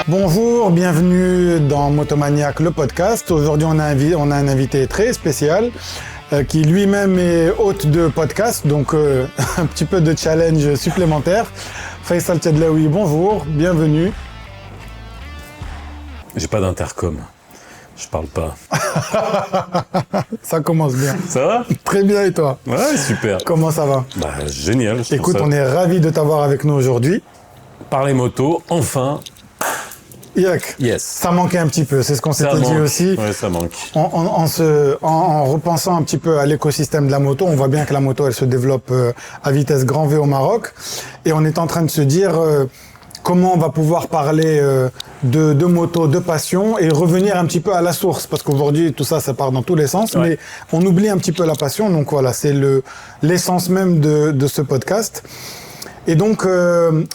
Bonjour, bienvenue dans Motomaniac, le podcast. Aujourd'hui, on a un invité très spécial qui lui-même est hôte de podcast, donc un petit peu de challenge supplémentaire. Faisal Tchadlaoui, bonjour, bienvenue. J'ai pas d'intercom, je parle pas. Ça commence bien. Ça va? Très bien, et toi? Ouais, super. Comment ça va? Bah, génial. Écoute, on est ravis de t'avoir avec nous aujourd'hui. Parler moto, enfin. Yak. Yes. Ça manquait un petit peu, c'est ce qu'on s'était dit aussi. Ouais, ça manque. En repensant un petit peu à l'écosystème de la moto, on voit bien que la moto, elle se développe à vitesse grand V au Maroc. Et on est en train de se dire comment on va pouvoir parler de moto, de passion et revenir un petit peu à la source. Parce qu'aujourd'hui, tout ça, ça part dans tous les sens. Ouais. Mais on oublie un petit peu la passion. Donc voilà, c'est l'essence même de ce podcast. Et donc,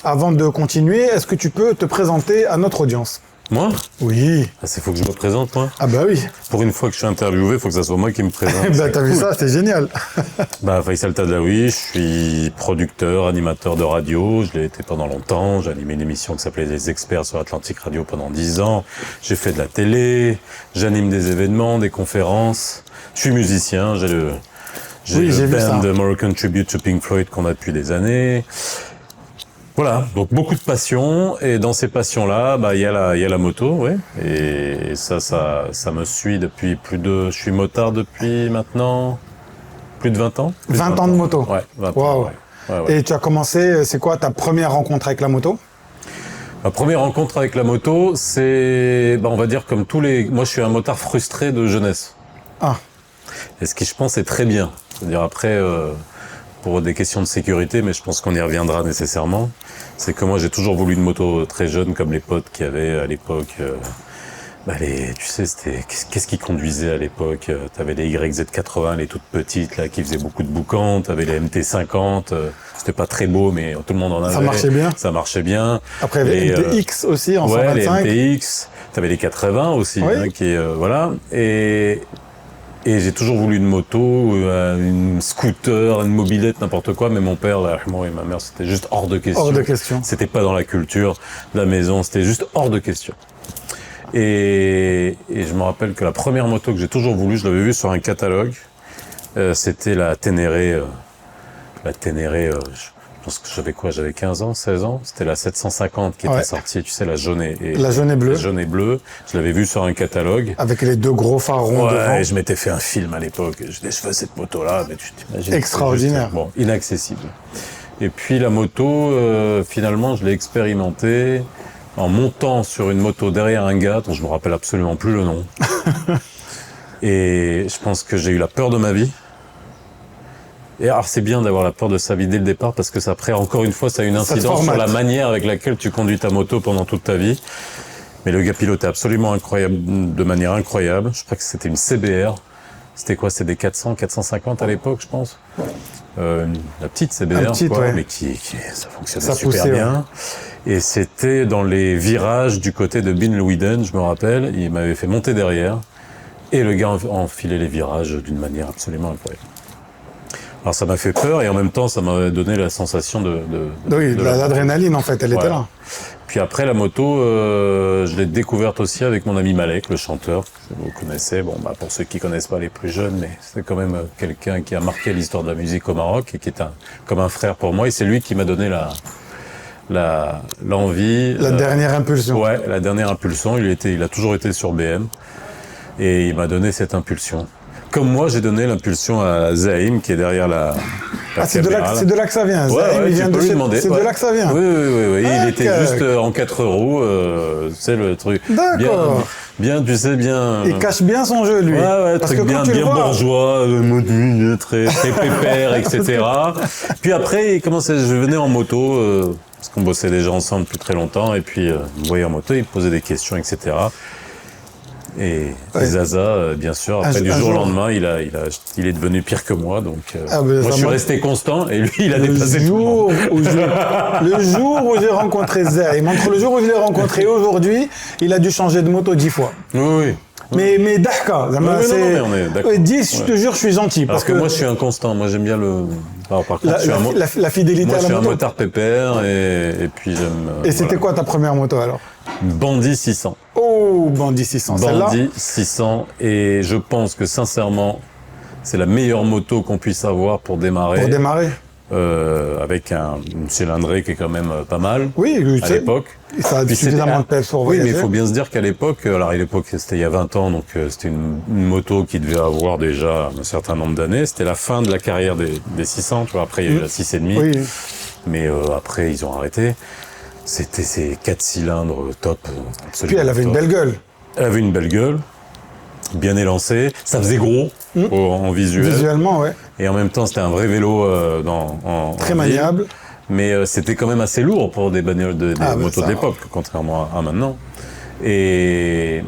avant de continuer, est-ce que tu peux te présenter à notre audience? Moi? Oui. Ah, c'est faut que je me présente, moi? Ah bah oui. Pour une fois que je suis interviewé, il faut que ça soit moi qui me présente. Bah t'as vu ça, c'est génial. Bah Faisal Tchadlaoui, je suis producteur, animateur de radio. Je l'ai été pendant longtemps. J'ai animé une émission qui s'appelait Les Experts sur Atlantic Radio pendant 10 ans. J'ai fait de la télé, j'anime des événements, des conférences. Je suis musicien, j'ai le band Moroccan Tribute to Pink Floyd qu'on a depuis des années. Voilà, donc beaucoup de passion, et dans ces passions-là, bah il y a la moto, ouais. Et ça me suit depuis je suis motard depuis maintenant plus de 20 ans. 20 ans de moto. Ouais, 20 wow. ans. Ouais. Et tu as commencé, c'est quoi ta première rencontre avec la moto? Ma première rencontre avec la moto, c'est, on va dire comme moi je suis un motard frustré de jeunesse. Ah. Et ce qui, je pense, est très bien. C'est-à-dire après, pour des questions de sécurité, mais je pense qu'on y reviendra nécessairement, c'est que moi j'ai toujours voulu une moto très jeune, comme les potes qu'il y avait à l'époque. Tu sais, qu'est-ce qui conduisait à l'époque? T'avais les YZ80, les toutes petites, là, qui faisaient beaucoup de boucans. T'avais les MT50. C'était pas très beau, mais tout le monde en avait. Ça marchait bien. Ça marchait bien. Après, il y avait les MTX aussi, en 125. Les MTX. T'avais les 80 aussi, oui. Voilà. Et j'ai toujours voulu une moto, une scooter, une mobilette, n'importe quoi, mais mon père, moi et ma mère, c'était juste hors de question. Hors de question. C'était pas dans la culture de la maison, c'était juste hors de question. Et je me rappelle que la première moto que j'ai toujours voulu, je l'avais vue sur un catalogue, c'était la Ténéré. Je pense que j'avais 15 ans, 16 ans. C'était la 750 qui était sortie, tu sais, la jaune et bleue. La jaune et bleue. Je l'avais vue sur un catalogue. Avec les deux gros phares ronds devant. Et je m'étais fait un film à l'époque. Je veux cette moto-là, mais tu t'imagines. Extraordinaire. Bon, inaccessible. Et puis la moto, finalement, je l'ai expérimentée en montant sur une moto derrière un gars dont je me rappelle absolument plus le nom. Et je pense que j'ai eu la peur de ma vie. Et alors c'est bien d'avoir la peur de sa vie dès le départ parce que ça, après, encore une fois, ça a une incidence sur la manière avec laquelle tu conduis ta moto pendant toute ta vie. Mais le gars pilotait absolument incroyable, de manière incroyable. Je crois que c'était une CBR. C'était quoi? C'était des 400, 450 à l'époque, je pense. La petite CBR, mais ça fonctionnait super bien. Ouais. Et c'était dans les virages du côté de Bin Louiden, je me rappelle. Il m'avait fait monter derrière. Et le gars enfilait les virages d'une manière absolument incroyable. Alors ça m'a fait peur et en même temps ça m'a donné la sensation de l'adrénaline en fait, elle était là. Puis après la moto, je l'ai découverte aussi avec mon ami Malek, le chanteur, que vous connaissez. Bon, pour ceux qui connaissent pas les plus jeunes, mais c'est quand même quelqu'un qui a marqué l'histoire de la musique au Maroc et qui est comme un frère pour moi. Et c'est lui qui m'a donné l'envie. La dernière impulsion. Ouais, la dernière impulsion. Il a toujours été sur BM et il m'a donné cette impulsion. Comme moi, j'ai donné l'impulsion à Zaïm, qui est derrière la c'est de là que ça vient. Zaïm, il vient de chez... C'est de là que ça vient. Oui. Il était juste en 4 roues, c'est le truc. D'accord. Bien, tu sais, bien... Il cache bien son jeu, lui. Parce que bien bourgeois, module, très pépère, etc. Puis après, je venais en moto, parce qu'on bossait déjà ensemble depuis très longtemps, et puis, il me voyait en moto, il me posait des questions, etc. Et Zaza, bien sûr, après du jour au lendemain, il est devenu pire que moi, donc moi je suis resté constant et lui il a dépassé tout le monde. Le jour où j'ai rencontré Zaïm, entre le jour où je l'ai rencontré et aujourd'hui, il a dû changer de moto 10 fois. Oui. Mais d'accord. mais on est d'accord. 10, je te jure, je suis gentil. Parce que moi, je suis inconstant. Moi, j'aime bien le... Alors, par contre, la fidélité moi, à la je moto. suis un motard pépère et puis j'aime... Et c'était quoi ta première moto alors? Bandit 600. Oh, Bandit 600, celle-là. Bandit 600. Et je pense que, sincèrement, c'est la meilleure moto qu'on puisse avoir pour démarrer. Pour démarrer. Avec une cylindrée qui est quand même pas mal. Oui, à l'époque. Ça a suffisamment de peps pour voyager. Oui, mais il faut bien se dire qu'à l'époque, alors à l'époque c'était il y a 20 ans, donc c'était une moto qui devait avoir déjà un certain nombre d'années. C'était la fin de la carrière des 600, tu vois. Après il y a eu la 6,5, oui. Mais après ils ont arrêté. C'était ces 4 cylindres top. Puis elle avait une belle gueule. Elle avait une belle gueule, bien élancée. Ça faisait gros en visuel. Visuellement, ouais. Et en même temps, c'était un vrai vélo très maniable. Mais c'était quand même assez lourd pour des bagnoles, des motos de l'époque, contrairement à maintenant. Et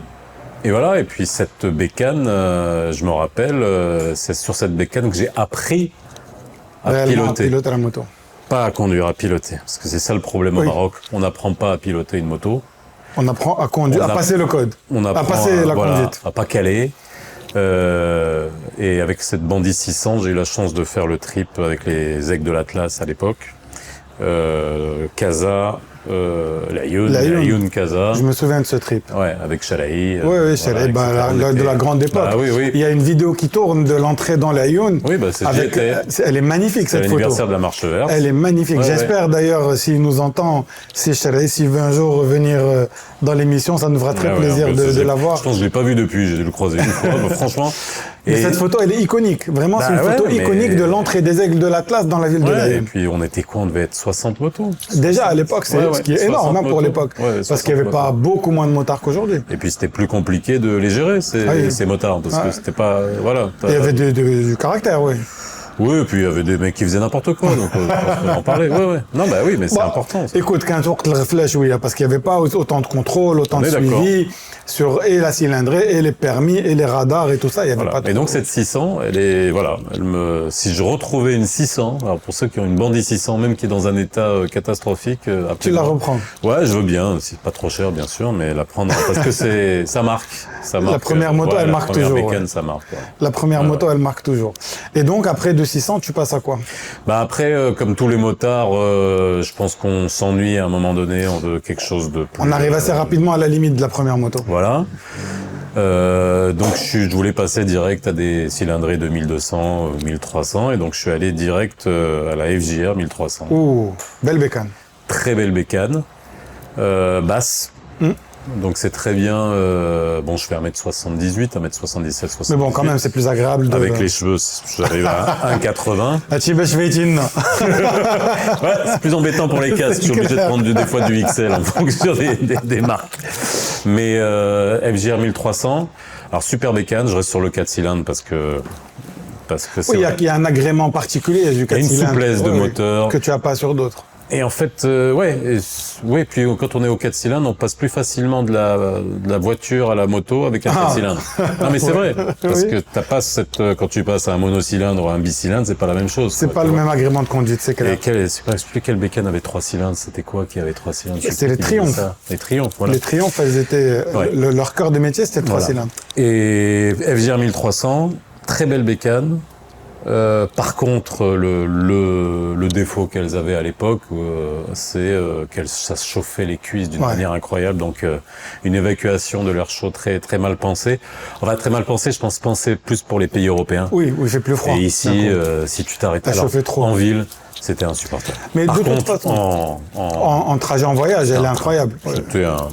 voilà. Et puis cette bécane, je me rappelle, c'est sur cette bécane que j'ai appris à piloter. La moto. Pas à conduire, à piloter. Parce que c'est ça le problème au Maroc. On n'apprend pas à piloter une moto. On apprend à conduire, à passer le code. On apprend à passer la conduite. À pas caler. Et avec cette Bandit 600, j'ai eu la chance de faire le trip avec les aigles de l'Atlas à l'époque. Casa, Laayoune, Casa. Je me souviens de ce trip. Ouais, avec Chalahi. Oui, Chalahi, de la grande époque. Bah, oui. Il y a une vidéo qui tourne de l'entrée dans Laayoune. Oui, c'est elle est magnifique cette photo. L'anniversaire de la marche verte. Elle est magnifique. J'espère d'ailleurs, s'il nous entend, si Chalahi, s'il veut un jour revenir dans l'émission, ça nous fera très plaisir de la voir. Je pense que je l'ai pas vu depuis, j'ai dû le croiser une fois, franchement. Mais cette photo, elle est iconique. Vraiment, c'est une photo iconique de l'entrée des aigles de l'Atlas dans la ville de Laayoune. Et puis, on était quoi? On devait être 60 motos. Déjà, à l'époque, ce qui est énorme pour l'époque. Parce qu'il n'y avait pas beaucoup moins de motards qu'aujourd'hui. Et puis, c'était plus compliqué de les gérer, ces motards. Parce que c'était pas... Voilà. Il y avait du caractère, oui. Oui, et puis il y avait des mecs qui faisaient n'importe quoi, donc on en parlait. Non, oui, mais c'est important. Ça. Écoute, qu'un tour de réfléchir, oui, parce qu'il n'y avait pas autant de contrôle, autant de suivi sur et la cylindrée, et les permis, et les radars, et tout ça. Il y avait pas de... Et donc cette 600, si je retrouvais une 600, alors pour ceux qui ont une Bandit 600, même qui est dans un état catastrophique, tu la reprends. Ouais, je veux bien, c'est pas trop cher bien sûr, mais la prendre parce que ça marque. La première moto, elle marque toujours. La bécane, ça marque. La première moto, elle marque toujours. Et donc après de 600, tu passes à quoi? Après, comme tous les motards, je pense qu'on s'ennuie à un moment donné, on veut quelque chose de plus... On arrive assez rapidement à la limite de la première moto. Voilà. Donc je voulais passer direct à des cylindrées de 1200, 1300, et donc je suis allé direct à la FJR 1300. Ouh, belle bécane. Très belle bécane, basse. Donc c'est très bien. Je fais 1m78, 1m77, 78. Mais bon, quand même, c'est plus agréable. Avec les cheveux, j'arrive à 1,80. C'est plus embêtant pour les casques. Je suis obligé de prendre des fois du XL en fonction des marques. Mais FJR 1300. Alors super bécane. Je reste sur le 4 cylindres parce que il y a un agrément particulier du 4 cylindres. Il y a une souplesse de moteur que tu n'as pas sur d'autres. Et en fait, puis quand on est au 4 cylindres, on passe plus facilement de la voiture à la moto avec un 4 cylindres. Non mais c'est vrai, parce que t'as pas quand tu passes à un monocylindre ou à un bicylindre, c'est pas la même chose. C'est pas le même agrément de conduite, c'est clair. Et c'est pas expliqué quelle bécane avait 3 cylindres, c'était quoi qui avait 3 cylindres? C'est les Triumph. Les Triumph, voilà. Les Triumph, elles étaient, leur cœur de métier, c'était 3 cylindres. Et FJR 1300, très belle bécane. Par contre, le défaut qu'elles avaient à l'époque, c'est ça se chauffait les cuisses d'une manière incroyable. Donc, une évacuation de l'air chaud très très mal pensée. Enfin, très mal pensée, je pensais plus pour les pays européens. Oui, il fait plus froid. Et ici, si tu t'arrêtais en ville, c'était insupportable. Mais de toute façon, en trajet, en voyage, elle est incroyable.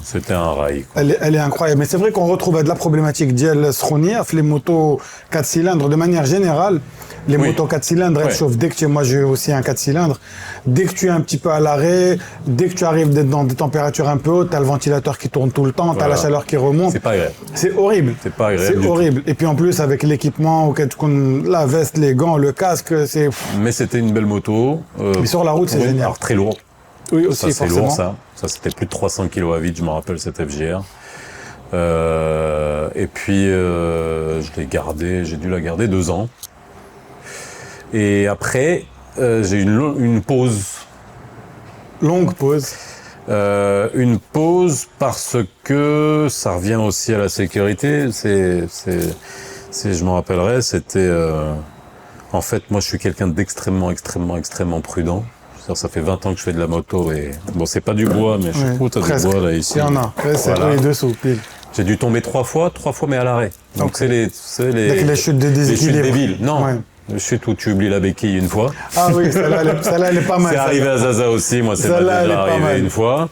C'était un rail. Elle est incroyable. Mais c'est vrai qu'on retrouve de la problématique d'El Srouniaf, les motos 4 cylindres de manière générale. Les motos 4 cylindres, elles chauffent dès que moi j'ai aussi un 4 cylindres, dès que tu es un petit peu à l'arrêt, dès que tu arrives dans des températures un peu hautes, t'as le ventilateur qui tourne tout le temps, t'as la chaleur qui remonte. C'est pas agréable. C'est horrible. C'est pas agréable. C'est horrible. Et puis en plus, avec l'équipement, la veste, les gants, le casque, c'est... Mais c'était une belle moto. Mais sur la route, c'est génial. Alors très lourd. Oui, aussi, ça, forcément. Lourd, ça, c'était plus de 300 kg à vide, je me rappelle, cette FJR. Et puis, j'ai dû la garder 2 ans. Et après, j'ai eu une pause. Longue pause. Une pause parce que ça revient aussi à la sécurité. Je m'en rappellerai, c'était... en fait, moi, je suis quelqu'un extrêmement prudent. Ça fait 20 ans que je fais de la moto et... Bon, c'est pas du bois, mais je sais pas, t'as du bois là, ici. Il y en a, c'est voilà. les dessous, pile. J'ai dû tomber 3 fois mais à l'arrêt. Donc c'est les chutes de déséquilibre. Les chutes débiles. Non, les chutes où tu oublies la béquille une fois. Ah oui, celle-là, elle est pas mal. C'est arrivé à Zaza aussi, moi c'est déjà arrivé une fois.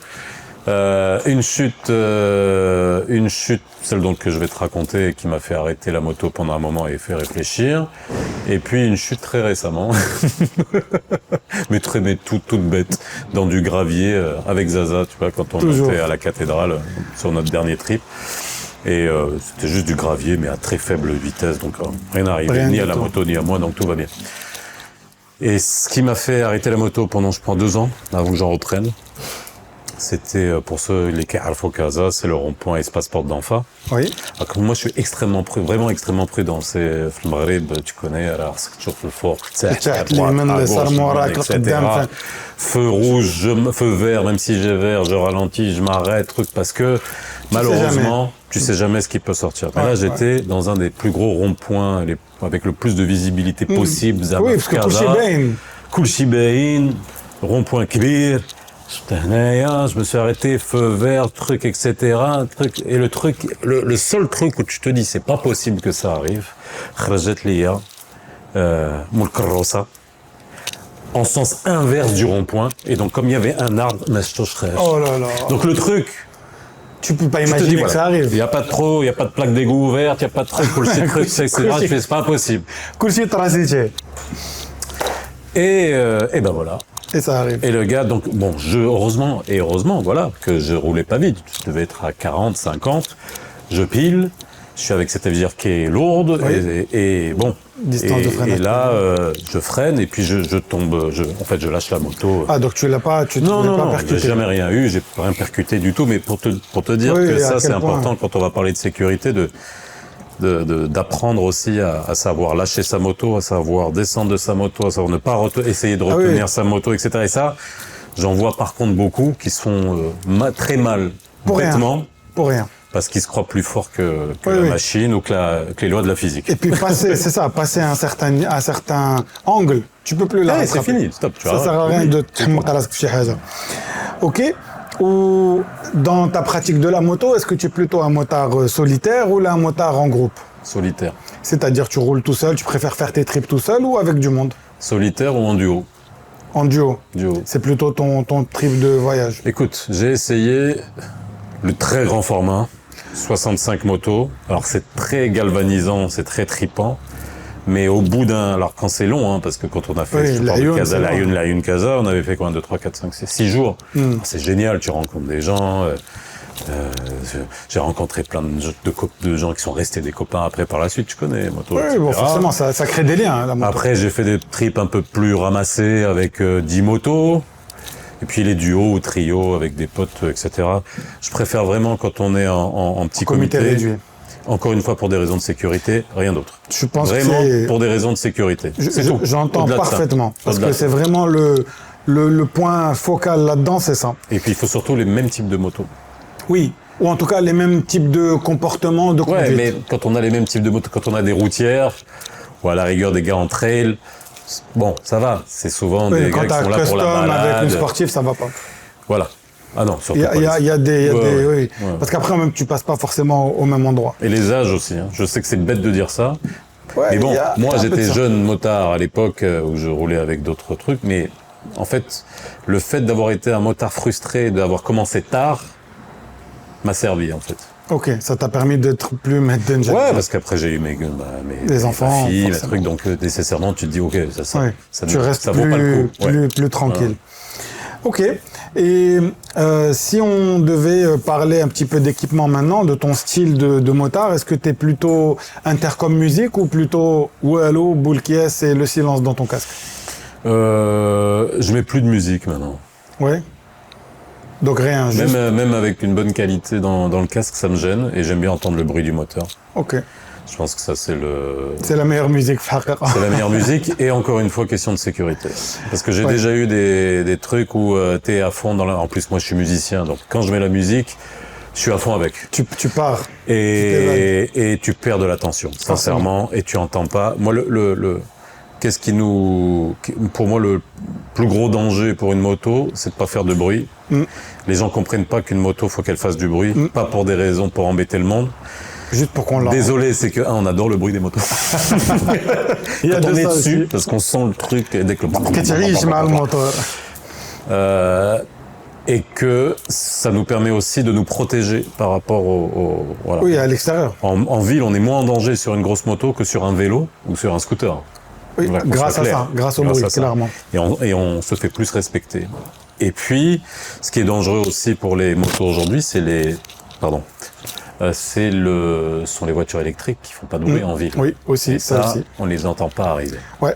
Une chute, celle donc que je vais te raconter, qui m'a fait arrêter la moto pendant un moment et fait réfléchir. Et puis une chute très récemment, mais toute bête, dans du gravier avec Zaza, tu vois, quand on était à la cathédrale sur notre dernier trip. Et c'était juste du gravier, mais à très faible vitesse, donc rien n'arrivait, ni à la moto, ni à moi, donc tout va bien. Et ce qui m'a fait arrêter la moto pendant, je prends 2 ans, avant que j'en reprenne, c'était pour ceux qui Alfo Casa, c'est le rond-point espace porte d'Enfa. Oui. Alors, moi, je suis vraiment extrêment prudent. C'est le Maghreb, tu connais, alors c'est toujours le fort, etc. Feu rouge, feu vert, même si j'ai vert, je ralentis, je m'arrête, parce que malheureusement, tu sais jamais ce qui peut sortir. Là, j'étais dans un des plus gros ronds-points avec le plus de visibilité possible. Oui, parce que Koulchibaïn, rond-point Kbir. Je me suis arrêté, feu vert, etc. Et le seul truc où tu te dis c'est pas possible que ça arrive, Kharajat Liya, Moulkarrosa, en sens inverse du rond-point. Et donc comme il y avait un arbre, oh là là. Donc le truc, tu peux pas imaginer que ça arrive. Il n'y a pas de plaque d'égout ouverte, il n'y a pas de truc, c'est pas possible. Et ben voilà. Et ça arrive. Et le gars, donc, bon, heureusement, voilà, que je roulais pas vite. Je devais être à 40, 50. Je pile. Je suis avec cette visière qui est lourde. Oui. Et bon. Distance de freinage. Et là, je freine et puis je tombe. En fait, je lâche la moto. Ah, donc tu l'as pas, pas percuté. J'ai jamais rien eu. J'ai rien percuté du tout. Mais pour te dire que ça, c'est important quand on va parler de sécurité, d'apprendre aussi à savoir lâcher sa moto, à savoir descendre de sa moto, à savoir ne pas essayer de retenir sa moto, etc. Et ça, j'en vois par contre beaucoup qui sont très mal, bêtement. Pour rien. Parce qu'ils se croient plus forts que la machine ou que les lois de la physique. Et puis passer un certain angle, tu peux plus la rattraper. C'est fini, stop. Ça sert à rien de te Ok. Ou dans ta pratique de la moto, est-ce que tu es plutôt un motard solitaire ou un motard en groupe? Solitaire. C'est-à-dire tu roules tout seul, tu préfères faire tes trips tout seul ou avec du monde? Solitaire ou en duo? En duo. Duo. C'est plutôt ton trip de voyage. Écoute, j'ai essayé le très grand format, 65 motos. Alors c'est très galvanisant, c'est très tripant. Mais au bout alors quand c'est long, parce que quand on a fait la Une Casa, on avait fait quoi, 2, 3, 4, 5, 6 jours. C'est génial, tu rencontres des gens. J'ai rencontré plein de gens qui sont restés des copains après par la suite, tu connais, moto. Oui, bon, forcément, ça crée des liens, la moto. Après, j'ai fait des trips un peu plus ramassés avec 10 motos. Et puis les duos ou trios avec des potes, etc. Je préfère vraiment quand on est en petit comité réduit. Encore une fois, pour des raisons de sécurité, rien d'autre. Je pense vraiment pour des raisons de sécurité. J'entends parfaitement. Parce que c'est vraiment le point focal là-dedans, c'est ça. Et puis il faut surtout les mêmes types de motos. Oui. Ou en tout cas les mêmes types de comportements, de conduite. Ouais, mais quand on a les mêmes types de motos, quand on a des routières, ou à la rigueur des gars en trail, bon, ça va. C'est souvent des gars qui sont là pour la balade. Avec une sportive, ça va pas. Voilà. Ah non, surtout il y a des Parce qu'après, même, tu passes pas forcément au même endroit. Et les âges aussi. Je sais que c'est bête de dire ça. Mais bon, moi, j'étais jeune motard à l'époque où je roulais avec d'autres trucs. Mais en fait, le fait d'avoir été un motard frustré, d'avoir commencé tard, m'a servi, en fait. Ok, ça t'a permis d'être plus maître danger. Ouais, parce qu'après j'ai eu mes enfants, ma fille, mes trucs, donc nécessairement tu te dis ok, tu restes vaut pas le coup. Plus tranquille. Voilà. Ok. Et si on devait parler un petit peu d'équipement maintenant, de ton style de motard, est-ce que tu es plutôt intercom musique ou plutôt Wallo, boule qui est et le silence dans ton casque? Je mets plus de musique maintenant. Ouais. Donc rien, juste... Même avec une bonne qualité dans le casque, ça me gêne et j'aime bien entendre le bruit du moteur. Ok. Je pense que ça, c'est la meilleure musique, frère. C'est la meilleure musique, et encore une fois, question de sécurité. Parce que j'ai déjà eu des trucs où t'es à fond en plus, moi, je suis musicien, donc quand je mets la musique, je suis à fond avec. Tu pars. Et tu perds de l'attention, sincèrement, et tu entends pas. Moi, pour moi, le plus gros danger pour une moto, c'est de pas faire de bruit. Les gens comprennent pas qu'une moto, faut qu'elle fasse du bruit, pas pour des raisons pour embêter le monde. Juste pour qu'on l'entende. Désolé, c'est que on adore le bruit des motos. Il y a quand on est dessus, aussi. parce qu'on sent le truc dès que et que ça nous permet aussi de nous protéger par rapport voilà. Oui, à l'extérieur. En ville, on est moins en danger sur une grosse moto que sur un vélo ou sur un scooter. Oui, grâce à ça, grâce au bruit, clairement. Et on se fait plus respecter. Et puis, ce qui est dangereux aussi pour les motos aujourd'hui, c'est sont les voitures électriques qui font pas de bruit en ville. Oui, aussi, et ça aussi. On les entend pas arriver. Ouais.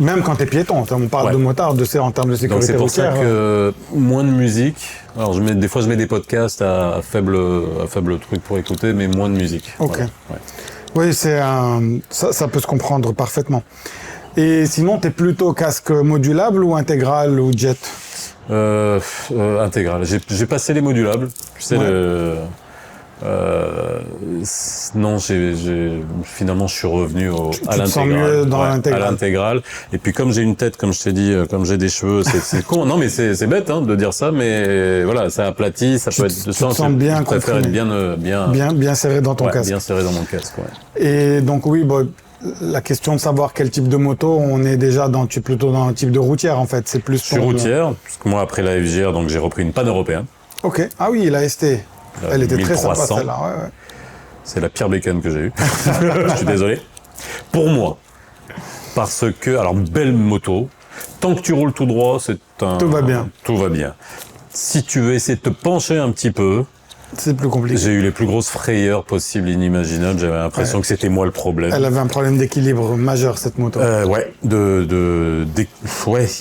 Même quand t'es piéton, on parle de motard, en termes de sécurité. Donc c'est pour routière, ça que moins de musique. Alors des fois je mets des podcasts à faible truc pour écouter, mais moins de musique. Ok. Voilà. Oui, ça peut se comprendre parfaitement. Et sinon, t'es plutôt casque modulable ou intégral ou jet? Intégral. J'ai passé les modulables. Tu sais non, finalement, je suis revenu à l'intégral. Et puis, comme j'ai une tête, comme je t'ai dit, comme j'ai des cheveux, c'est con. Non, mais c'est bête de dire ça, mais voilà, ça aplatit, ça peut être de sens. Je préfère être bien serré dans ton casque. Bien serré dans mon casque, ouais. Et donc, oui, la question de savoir quel type de moto, on est déjà plutôt dans un type de routière, en fait. C'est plus. Je suis routière, parce que moi, après la FJR, donc j'ai repris une panne européenne. Ok. Ah oui, la ST. Elle était 1300. Très sympa, celle-là. Ouais. C'est la pire bécane que j'ai eue. Je suis désolé. Pour moi. Parce que, alors, belle moto. Tant que tu roules tout droit, tout va bien. Tout va bien. Si tu veux essayer de te pencher un petit peu, c'est plus compliqué. J'ai eu les plus grosses frayeurs possibles, inimaginables. J'avais l'impression que c'était moi le problème. Elle avait un problème d'équilibre majeur, cette moto. Ouais, il y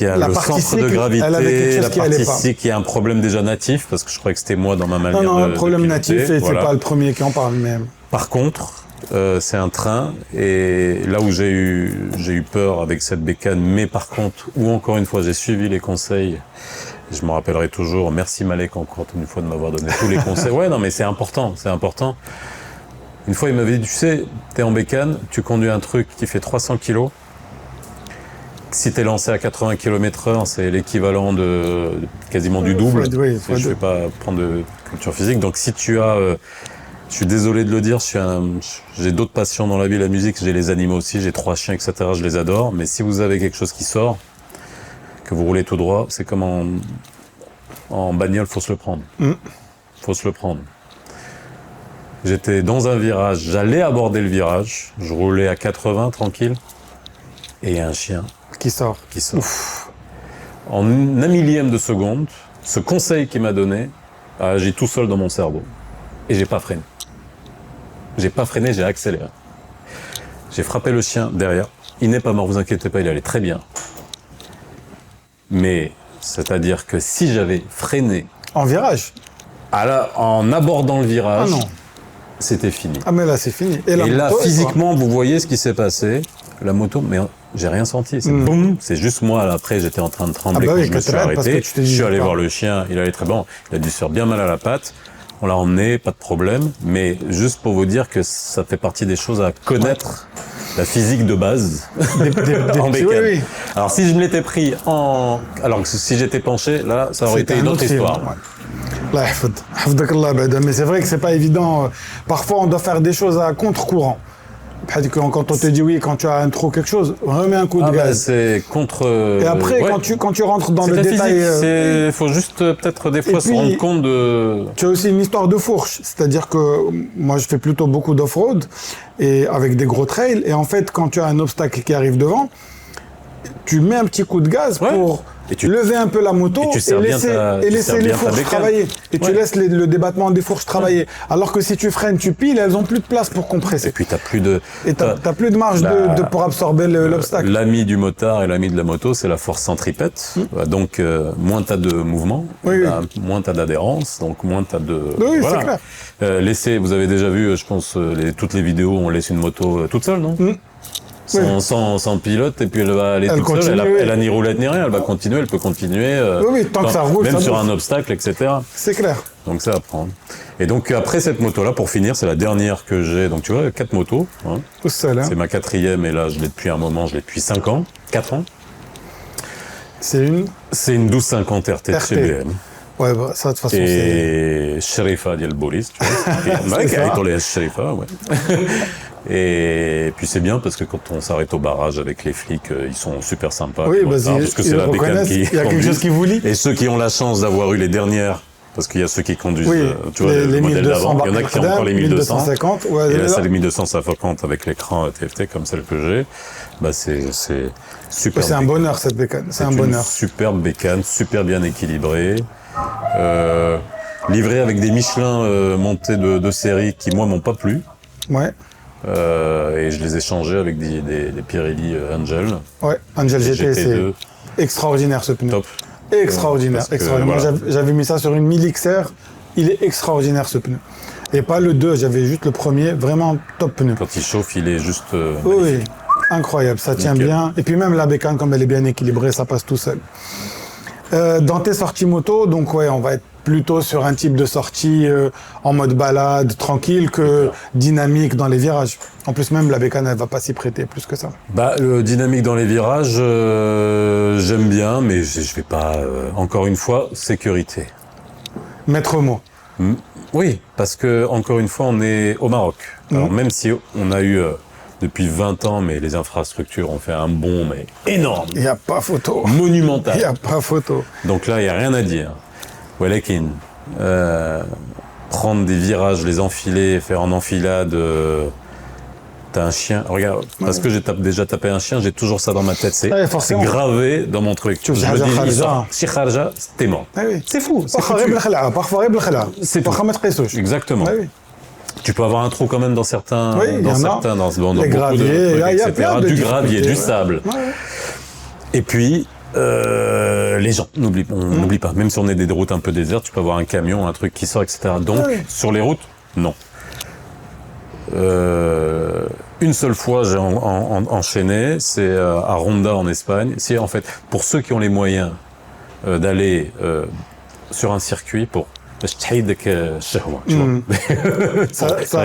a le centre de gravité, la partie cycle, il y a un problème déjà natif, parce que je croyais que c'était moi dans ma manière de un problème piloter, natif, et c'est pas le premier qui en parle. Mais... Par contre, c'est un train, et là où j'ai eu peur avec cette bécane, mais par contre, où encore une fois, j'ai suivi les conseils. Je me rappellerai toujours, merci Malek encore une fois de m'avoir donné tous les conseils. Ouais, non, mais c'est important. Une fois, il m'avait dit, tu sais, t'es en bécane, tu conduis un truc qui fait 300 kilos. Si t'es lancé à 80 km/h, c'est l'équivalent de quasiment du double. Je vais pas prendre de culture physique. Donc si tu as, je suis désolé de le dire, j'ai d'autres passions dans la vie, la musique, j'ai les animaux aussi, j'ai 3 chiens, etc. Je les adore. Mais si vous avez quelque chose qui sort, que vous roulez tout droit, c'est comme en bagnole, faut se le prendre. Faut se le prendre. J'étais dans un virage, j'allais aborder le virage, je roulais à 80, tranquille, et il y a un chien qui sort. Ouf. En un millième de seconde, ce conseil qu'il m'a donné a agi tout seul dans mon cerveau. Et j'ai pas freiné. J'ai accéléré. J'ai frappé le chien derrière. Il n'est pas mort, vous inquiétez pas, il allait très bien. Mais, c'est-à-dire que si j'avais freiné... En virage? En abordant le virage, c'était fini. Ah mais là, c'est fini. Et là, physiquement, vous voyez ce qui s'est passé. La moto, mais j'ai rien senti. C'est boum. C'est juste moi, après, j'étais en train de trembler quand je me suis arrêté. Je suis allé voir le chien, il allait très bien. Il a dû se faire bien mal à la patte. On l'a emmené, pas de problème. Mais juste pour vous dire que ça fait partie des choses à connaître. La physique de base en bécane. Oui. Alors si je me l'étais pris alors que si j'étais penché, là, ça aurait été une autre histoire. Ouais. Mais c'est vrai que c'est pas évident. Parfois, on doit faire des choses à contre-courant. Quand on te dit oui, quand tu as un trop quelque chose, remets un coup de gaz. C'est contre. Et après, quand tu rentres dans le détail, il faut juste peut-être des fois se rendre compte de. Tu as aussi une histoire de fourche, c'est-à-dire que moi je fais plutôt beaucoup d'off-road et avec des gros trails. Et en fait, quand tu as un obstacle qui arrive devant, tu mets un petit coup de gaz lever un peu la moto et laisser les fourches travailler. Et tu laisses le débattement des fourches travailler. Alors que si tu freines, tu piles, elles ont plus de place pour compresser. Et puis t'as plus de... t'as plus de marge pour absorber l'obstacle. L'ami du motard et l'ami de la moto, c'est la force centripète. Donc, moins t'as de mouvement, moins t'as d'adhérence, donc moins t'as de... Oui, c'est clair. Vous avez déjà vu, je pense, toutes les vidéos où on laisse une moto toute seule, non sans pilote, et puis elle va aller toute seule, elle a ni roulette ni rien, elle va continuer, elle peut continuer, tant que ça roule, même sur un obstacle, etc. C'est clair. Donc ça apprend. Et donc après cette moto-là, pour finir, c'est la dernière que j'ai, donc tu vois, 4 motos. Hein. Tout seul, hein. C'est ma 4e, et là je l'ai depuis un moment, je l'ai depuis 5 ans, 4 ans. C'est une 1250 RT de chez BM. Ouais, bah, ça, de toute façon, c'est... Sherifa ديال البوليس, tu vois. C'est Sherifa, ouais. Et puis c'est bien parce que quand on s'arrête au barrage avec les flics, ils sont super sympas. Oui, parce que c'est la bécane qui... Il y a quelque chose qui vous lie. Et ceux qui ont la chance d'avoir eu les dernières, parce qu'il y a ceux qui conduisent, tu vois, les le modèle 1200, d'avant. Il y en a qui ont encore les 1250. Et là, c'est les 1250 avec l'écran TFT comme celle que j'ai. Bah, c'est super. C'est un bonheur, cette bécane. C'est un bonheur. Superbe bécane, super bien équilibrée. Livrée avec des Michelin montés de série qui, moi, m'ont pas plu. Ouais. Et je les ai changés avec des Pirelli Angel. Ouais, Angel GT, c'est extraordinaire ce pneu. Top. Extraordinaire, extraordinaire. Voilà. J'avais mis ça sur une 1000 XR, il est extraordinaire ce pneu. Et pas le 2, j'avais juste le premier, vraiment top pneu. Quand il chauffe, il est juste oui, incroyable, ça tient bien. Et puis même la bécane, comme elle est bien équilibrée, ça passe tout seul. Dans tes sorties moto, donc ouais, on va être plutôt sur un type de sortie en mode balade, tranquille, que dynamique dans les virages. En plus, même la bécane, elle va pas s'y prêter plus que ça. Bah, le dynamique dans les virages, j'aime bien, mais je vais pas... encore une fois, sécurité. Maître mot. Oui, parce que, encore une fois, on est au Maroc. Alors, même si on a eu... depuis 20 ans, mais les infrastructures ont fait un bond mais énorme. Il n'y a pas photo. Monumental. Il n'y a pas photo. Donc là, il n'y a rien à dire. Walakin, prendre des virages, les enfiler, faire en enfilade... T'as un chien, regarde, parce que j'ai déjà tapé un chien, j'ai toujours ça dans ma tête, c'est gravé dans mon truc. Je me dis, si Kharja, t'es mort. C'est fou. C'est tout. Exactement. Tu peux avoir un trou quand même dans certains, dans les graviers, etc. Du gravier, du sable. Et puis, les gens, on n'oublie pas. Même si on est des routes un peu désertes, tu peux avoir un camion, un truc qui sort, etc. Donc, sur les routes, non. Une seule fois, j'ai enchaîné, c'est à Ronda en Espagne. C'est en fait, pour ceux qui ont les moyens d'aller sur un circuit pour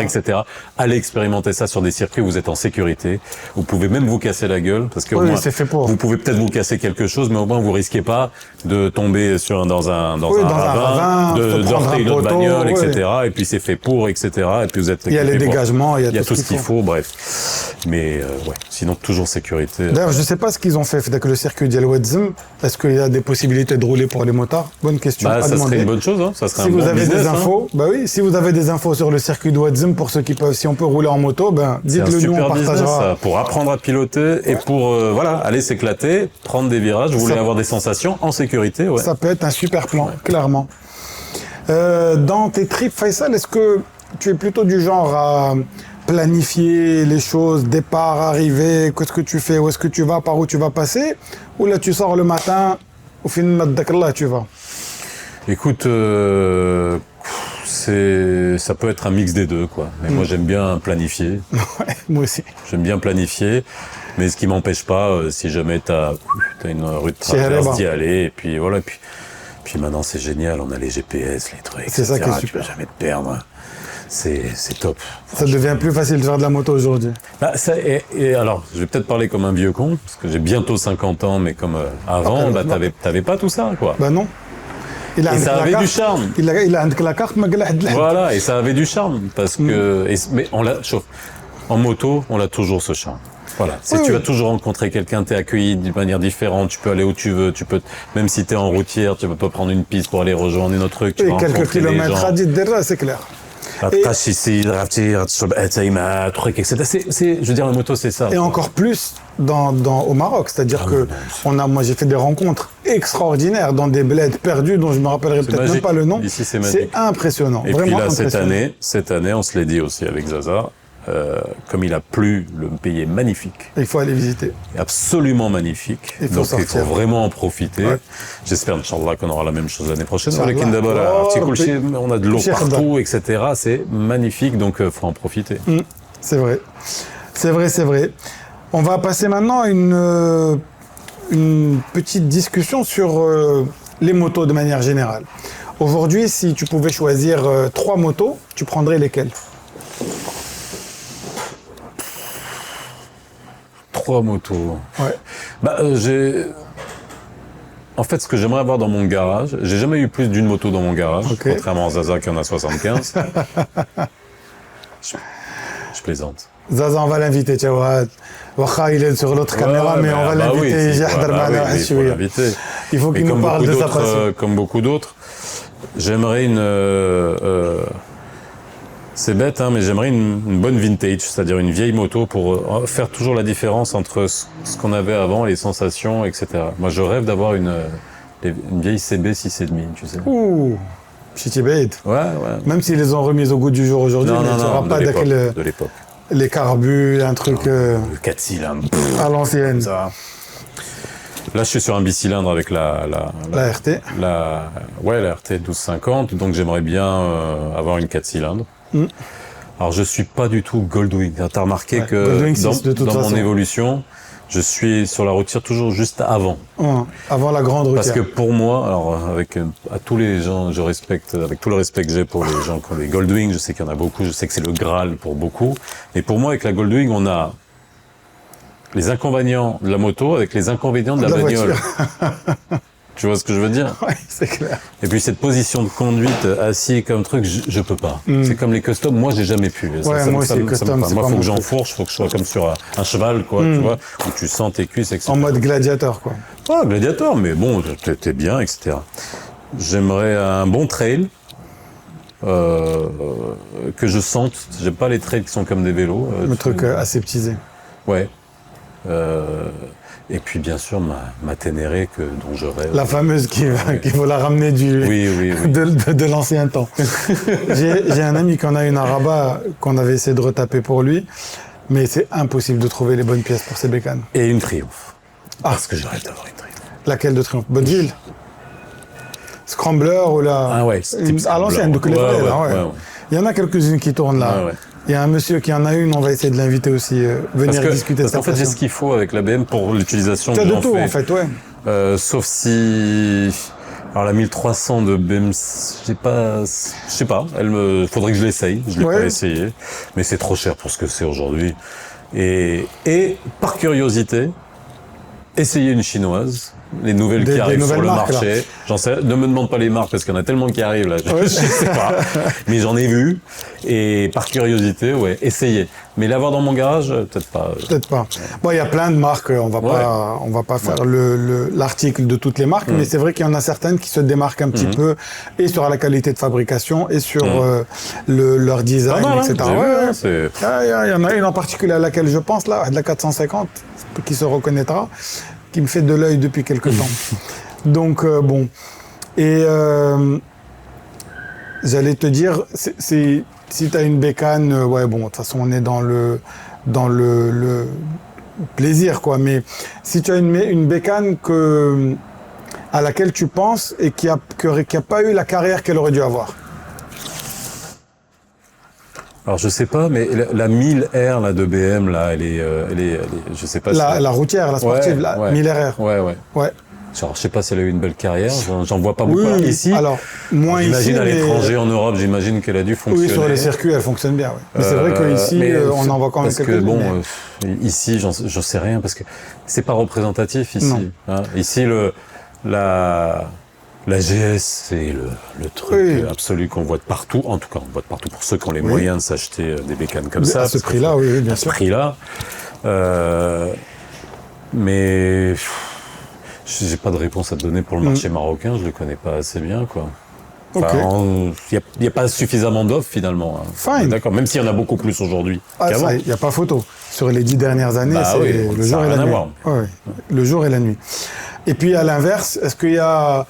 etc. Allez expérimenter ça sur des circuits où vous êtes en sécurité. Vous pouvez même vous casser la gueule parce que vous pouvez peut-être vous casser quelque chose, mais au moins vous risquez pas de tomber dans un ravin, de heurter une autre bagnole, etc. Et puis c'est fait pour, etc. Et puis vous êtes. Il y a les dégagements, il y a tout ce qu'il faut, bref. Mais ouais, sinon toujours sécurité. D'ailleurs, je sais pas ce qu'ils ont fait avec le circuit d'El Ouazzem. Est-ce qu'il y a des possibilités de rouler pour les motards? Bonne question. Bah, ça serait une bonne chose, hein. Ça serait si vous avez des infos, si vous avez des infos sur le circuit d'Ouazzem, pour ceux qui peuvent, si on peut rouler en moto, dites-le nous, on partagera. Ça, pour apprendre à piloter et pour aller s'éclater, prendre des virages, vous voulez avoir des sensations en sécurité. Ouais. Ça peut être un super plan, clairement. Dans tes trips, Faisal, est-ce que tu es plutôt du genre à planifier les choses, départ, arrivée, qu'est-ce que tu fais, où est-ce que tu vas, par où tu vas passer, ou là tu sors le matin, au final, là tu vas? Écoute, ça peut être un mix des deux, quoi. Mais moi, j'aime bien planifier. Ouais, moi aussi. J'aime bien planifier, mais ce qui m'empêche pas, si jamais t'as une rue de traverse, d'y aller. Et puis voilà. Puis maintenant, c'est génial. On a les GPS, les trucs. C'est ça qui est super. Tu peux jamais te perdre. C'est top. Ça devient plus facile de faire de la moto aujourd'hui. Bah, et alors, je vais peut-être parler comme un vieux con, parce que j'ai bientôt 50 ans, mais comme avant, t'avais pas tout ça, quoi. Bah non. Et ça avait du charme. Il a la carte, voilà, et ça avait du charme, parce que... mais en moto, on a toujours ce charme. Voilà. Tu vas toujours rencontrer quelqu'un, t'es accueilli d'une manière différente, tu peux aller où tu veux, même si t'es en routière, tu peux pas prendre une piste pour aller rejoindre une autre truc. Et quelques kilomètres à dire, c'est clair. truc, etc. Je veux dire, la moto, c'est ça. Et encore plus au Maroc, c'est-à-dire que moi j'ai fait des rencontres extraordinaires dans des bleds perdus dont je me rappellerai peut-être même pas le nom. Ici, c'est magique. C'est impressionnant. Et vraiment puis là, impressionnant. cette année, on se l'est dit aussi avec Zaza, comme il a plu, le pays est magnifique. Il faut aller visiter. Absolument magnifique. Donc il faut vraiment en profiter. Ouais. J'espère, Inch'Allah, qu'on aura la même chose l'année prochaine. On a de l'eau partout, etc. C'est magnifique, donc il faut en profiter. C'est vrai. C'est vrai, c'est vrai. On va passer maintenant à une petite discussion sur les motos de manière générale. Aujourd'hui, si tu pouvais choisir 3 motos, tu prendrais lesquelles? 3 motos. Ouais. En fait, ce que j'aimerais avoir dans mon garage, j'ai jamais eu plus d'une moto dans mon garage, contrairement à Zaza qui en a 75. Je plaisante. Zaza, on va l'inviter, tu vois. Il est sur l'autre caméra, mais on va l'inviter. Il faut qu'il nous parle de sa passion. Comme beaucoup d'autres, j'aimerais c'est bête, hein, mais j'aimerais une bonne vintage, c'est-à-dire une vieille moto pour faire toujours la différence entre ce qu'on avait avant, les sensations, etc. Moi, je rêve d'avoir une vieille CB 6,5, tu sais. Ouh, Shitty Bait. Ouais. Même s'ils les ont remises au goût du jour aujourd'hui, mais tu n'auras pas de l'époque. Les carbus, un truc... Le 4 cylindres. À l'ancienne. Ça. Là, je suis sur un bicylindre avec la RT. La RT 1250, donc j'aimerais bien avoir une 4 cylindres. Alors, je suis pas du tout Goldwing. Tu as remarqué que dans mon évolution, je suis sur la routière toujours juste avant. Avant la grande routière. Parce que pour moi, alors à tous les gens, je respecte, avec tout le respect que j'ai pour les gens qui ont les Goldwing, je sais qu'il y en a beaucoup, je sais que c'est le Graal pour beaucoup. Et pour moi, avec la Goldwing, on a les inconvénients de la moto avec les inconvénients de la bagnole. Tu vois ce que je veux dire? Oui, c'est clair. Et puis cette position de conduite assis comme truc, je peux pas. C'est comme les customs, moi j'ai jamais pu. Moi aussi, custom, moi faut que j'enfourche, faut que je sois comme sur un cheval, quoi, tu vois, où tu sens tes cuisses, etc. En mode gladiateur, quoi. Ouais, gladiateur, mais bon, t'es bien, etc. J'aimerais un bon trail, que je sente. J'aime pas les trails qui sont comme des vélos. Le truc aseptisé. Ouais. Et puis bien sûr ma Ténéré dont je rêve. La fameuse qu'il faut la ramener de l'ancien temps. J'ai un ami qui en a une à Rabat qu'on avait essayé de retaper pour lui, mais c'est impossible de trouver les bonnes pièces pour ses bécanes. Et une Triumph. Parce que je rêve d'avoir une Triumph. Laquelle de Triumph? Bonneville? Scrambler ou la... Ah ouais, à l'ancienne, donc les vraies, là, ouais. Il y en a quelques-unes qui tournent là. Ouais. Il y a un monsieur qui en a une, on va essayer de l'inviter aussi, venir discuter de ça. Parce qu'en fait, j'ai ce qu'il faut avec la BM pour l'utilisation que j'en fais. Tu as de tout, en fait, ouais. Sauf si... Alors, la 1300 de BM, je sais pas, faudrait que je l'essaye. Je l'ai pas essayé. Mais c'est trop cher pour ce que c'est aujourd'hui. Et par curiosité, essayer une chinoise. Les nouvelles qui arrivent sur le marché. J'en sais, ne me demande pas les marques parce qu'il y en a tellement qui arrivent là, je sais pas. Mais j'en ai vu et par curiosité, essayer. Mais l'avoir dans mon garage, peut-être pas. Peut-être pas. Bon, il y a plein de marques. On va pas faire l'article de toutes les marques, mais c'est vrai qu'il y en a certaines qui se démarquent un petit peu et sur la qualité de fabrication et sur leur design, etc. Il y en a une en particulier à laquelle je pense là, de la 450, qui se reconnaîtra, qui me fait de l'œil depuis quelque temps. Donc, bon. Et j'allais te dire, si tu as une bécane, bon, de toute façon, on est dans le plaisir, quoi. Mais si tu as une bécane à laquelle tu penses et qui a pas eu la carrière qu'elle aurait dû avoir. Alors je sais pas, mais la 1000R là de BM là, elle est, je sais pas. La routière, la sportive, la 1000RR. Ouais. Genre, je sais pas si elle a eu une belle carrière. J'en vois pas beaucoup ici. Alors moins ici. J'imagine à l'étranger, en Europe, j'imagine qu'elle a dû fonctionner. Oui, sur les circuits, elle fonctionne bien. Ouais. Mais c'est vrai qu'ici, on en voit quand même quelques-unes. Parce que bon, ici, j'en sais rien parce que c'est pas représentatif ici. Hein. Ici, la GS, c'est le truc absolu qu'on voit de partout. En tout cas, on voit de partout pour ceux qui ont les moyens de s'acheter des bécanes comme ça. À ce prix-là, oui, bien sûr. À ce prix-là. Mais j'ai pas de réponse à te donner pour le marché marocain. Je le connais pas assez bien, quoi. Enfin, il n'y a pas suffisamment d'offres finalement. Fine. D'accord, même s'il y en a beaucoup plus aujourd'hui qu'avant. Il n'y a pas photo. Sur les 10 dernières années, c'est le jour et la nuit. Le jour et la nuit. Et puis à l'inverse, est-ce qu'il y a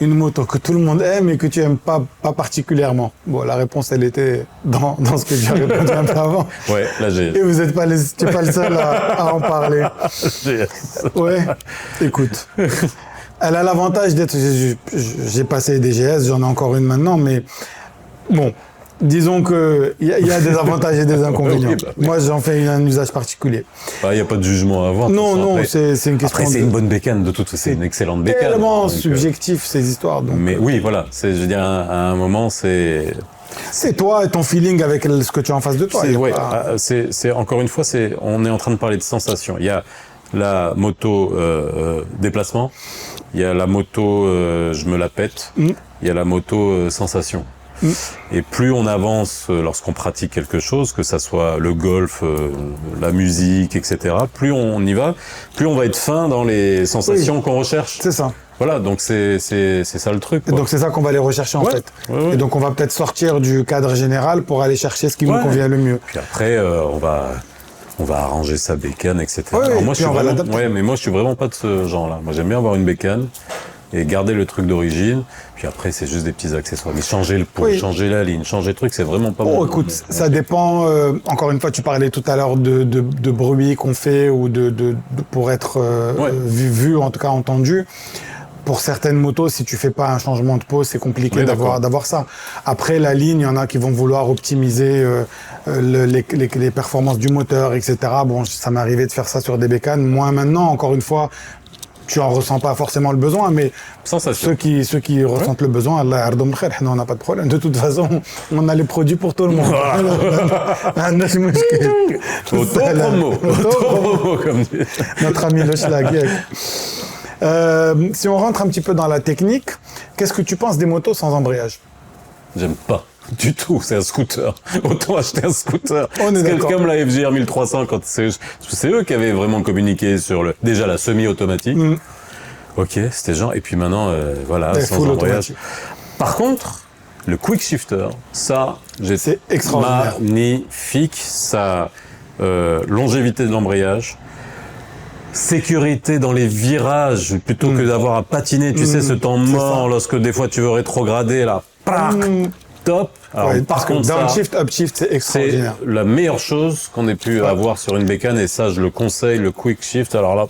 une moto que tout le monde aime et que tu n'aimes pas particulièrement? Bon, la réponse, elle était dans ce que tu as répondu un peu avant. Ouais, là j'ai... Et vous n'êtes pas, pas le seul à en parler. Ouais, écoute. Elle a l'avantage d'être... J'ai passé des GS, j'en ai encore une maintenant, mais bon, disons qu'il y a des avantages et des inconvénients. Oui. Moi, j'en fais un usage particulier. Il n'y a pas de jugement à avoir. Non, c'est une question... Après, c'est une bonne bécane, de toute façon, c'est une excellente bécane. C'est tellement subjectif, ces histoires. Donc, mais oui, voilà, je veux dire, à un moment, c'est... C'est toi et ton feeling avec ce que tu as en face de toi. C'est encore une fois, on est en train de parler de sensations. Il y a la moto déplacement, il y a la moto je me la pète, il y a la moto sensation. Et plus on avance lorsqu'on pratique quelque chose, que ça soit le golf, la musique, etc., plus on y va, plus on va être fin dans les sensations qu'on recherche. C'est ça. Voilà, donc c'est ça le truc. Et donc c'est ça qu'on va aller rechercher en fait. Et donc on va peut-être sortir du cadre général pour aller chercher ce qui nous convient le mieux. Puis après, on va arranger sa bécane, etc. Alors moi, je suis vraiment pas de ce genre-là. Moi, j'aime bien avoir une bécane et garder le truc d'origine. Puis après, c'est juste des petits accessoires. Mais changer le pot, changer la ligne, changer le truc, c'est vraiment pas bon. Écoute, ça dépend. Encore une fois, tu parlais tout à l'heure de bruit qu'on fait ou pour être vu, en tout cas entendu. Pour certaines motos, si tu fais pas un changement de pot, c'est compliqué d'avoir ça. Après, la ligne, il y en a qui vont vouloir optimiser les performances du moteur, etc. Bon, ça m'est arrivé de faire ça sur des bécanes. Moi, maintenant, encore une fois, tu en ressens pas forcément le besoin, mais ceux qui ressentent le besoin, Allah yardoum khair, on n'a pas de problème. De toute façon, on a les produits pour tout le monde. Auto-promo, comme dit. Notre ami le Schlag. Si on rentre un petit peu dans la technique, qu'est-ce que tu penses des motos sans embrayage? J'aime pas du tout, c'est un scooter. Autant acheter un scooter. C'est comme la FJR 1300, c'est eux qui avaient vraiment communiqué sur déjà la semi-automatique. Ok, c'était genre, et puis maintenant, voilà, sans embrayage. Par contre, le quick shifter, ça, c'est extraordinaire. Magnifique, ça, longévité de l'embrayage. Sécurité dans les virages, plutôt que d'avoir à patiner, tu sais, ce temps mort, lorsque des fois tu veux rétrograder, là, top. Alors, par contre, downshift, upshift, c'est extraordinaire. C'est la meilleure chose qu'on ait pu avoir sur une bécane, et ça, je le conseille, le quick shift. Alors là,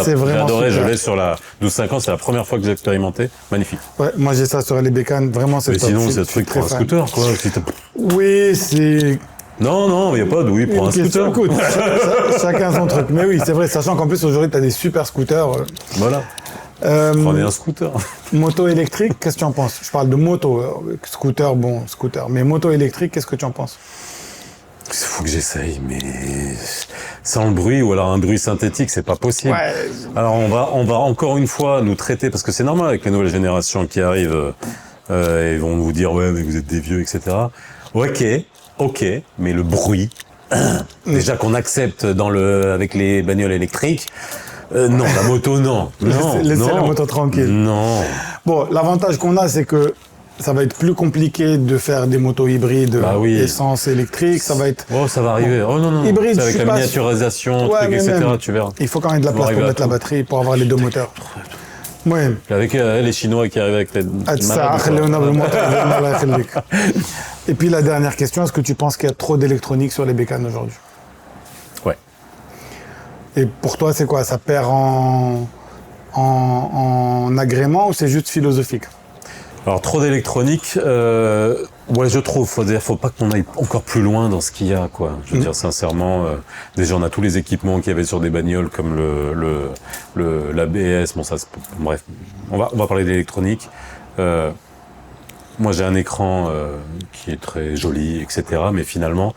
c'est vraiment j'ai adoré, super. Je l'ai sur la 1250, c'est la première fois que j'ai expérimenté. Magnifique. Ouais, moi j'ai ça sur les bécanes, vraiment c'est top. Mais sinon, c'est un truc pour un scooter, quoi. Oui, c'est... Non, il n'y a pas de oui pour un scooter. Écoute, chacun son truc. Mais oui, c'est vrai, sachant qu'en plus aujourd'hui, tu as des super scooters. Voilà. Prenez un scooter. Moto électrique, qu'est-ce que tu en penses? Je parle de moto. Scooter, mais moto électrique, qu'est-ce que tu en penses? Il faut que j'essaye, mais sans le bruit ou alors un bruit synthétique, c'est pas possible. Ouais. Alors on va encore une fois nous traiter, parce que c'est normal avec les nouvelles générations qui arrivent, ils vont vous dire ouais mais vous êtes des vieux, etc. Ok, mais le bruit, déjà qu'on accepte avec les bagnoles électriques, non, la moto, non. Laissez la moto tranquille. Non. Bon, l'avantage qu'on a, c'est que ça va être plus compliqué de faire des motos hybrides, essence, électrique, ça va être... Oh, ça va arriver. Oh non. Hybride, avec la miniaturisation, etc., tu verras. Il faut quand même de la place pour mettre la batterie, pour avoir les deux moteurs. Ouais. Avec les Chinois qui arrivent avec les... Et puis la dernière question, est-ce que tu penses qu'il y a trop d'électronique sur les bécanes aujourd'hui? Ouais. Et pour toi, c'est quoi? Ça perd en agrément ou c'est juste philosophique? Alors trop d'électronique, ouais, je trouve. Faut pas qu'on aille encore plus loin dans ce qu'il y a, quoi. Je veux dire sincèrement, déjà on a tous les équipements qu'il y avait sur des bagnoles comme l'ABS. Bon ça, bref, on va parler d'électronique. Moi j'ai un écran qui est très joli, etc. Mais finalement,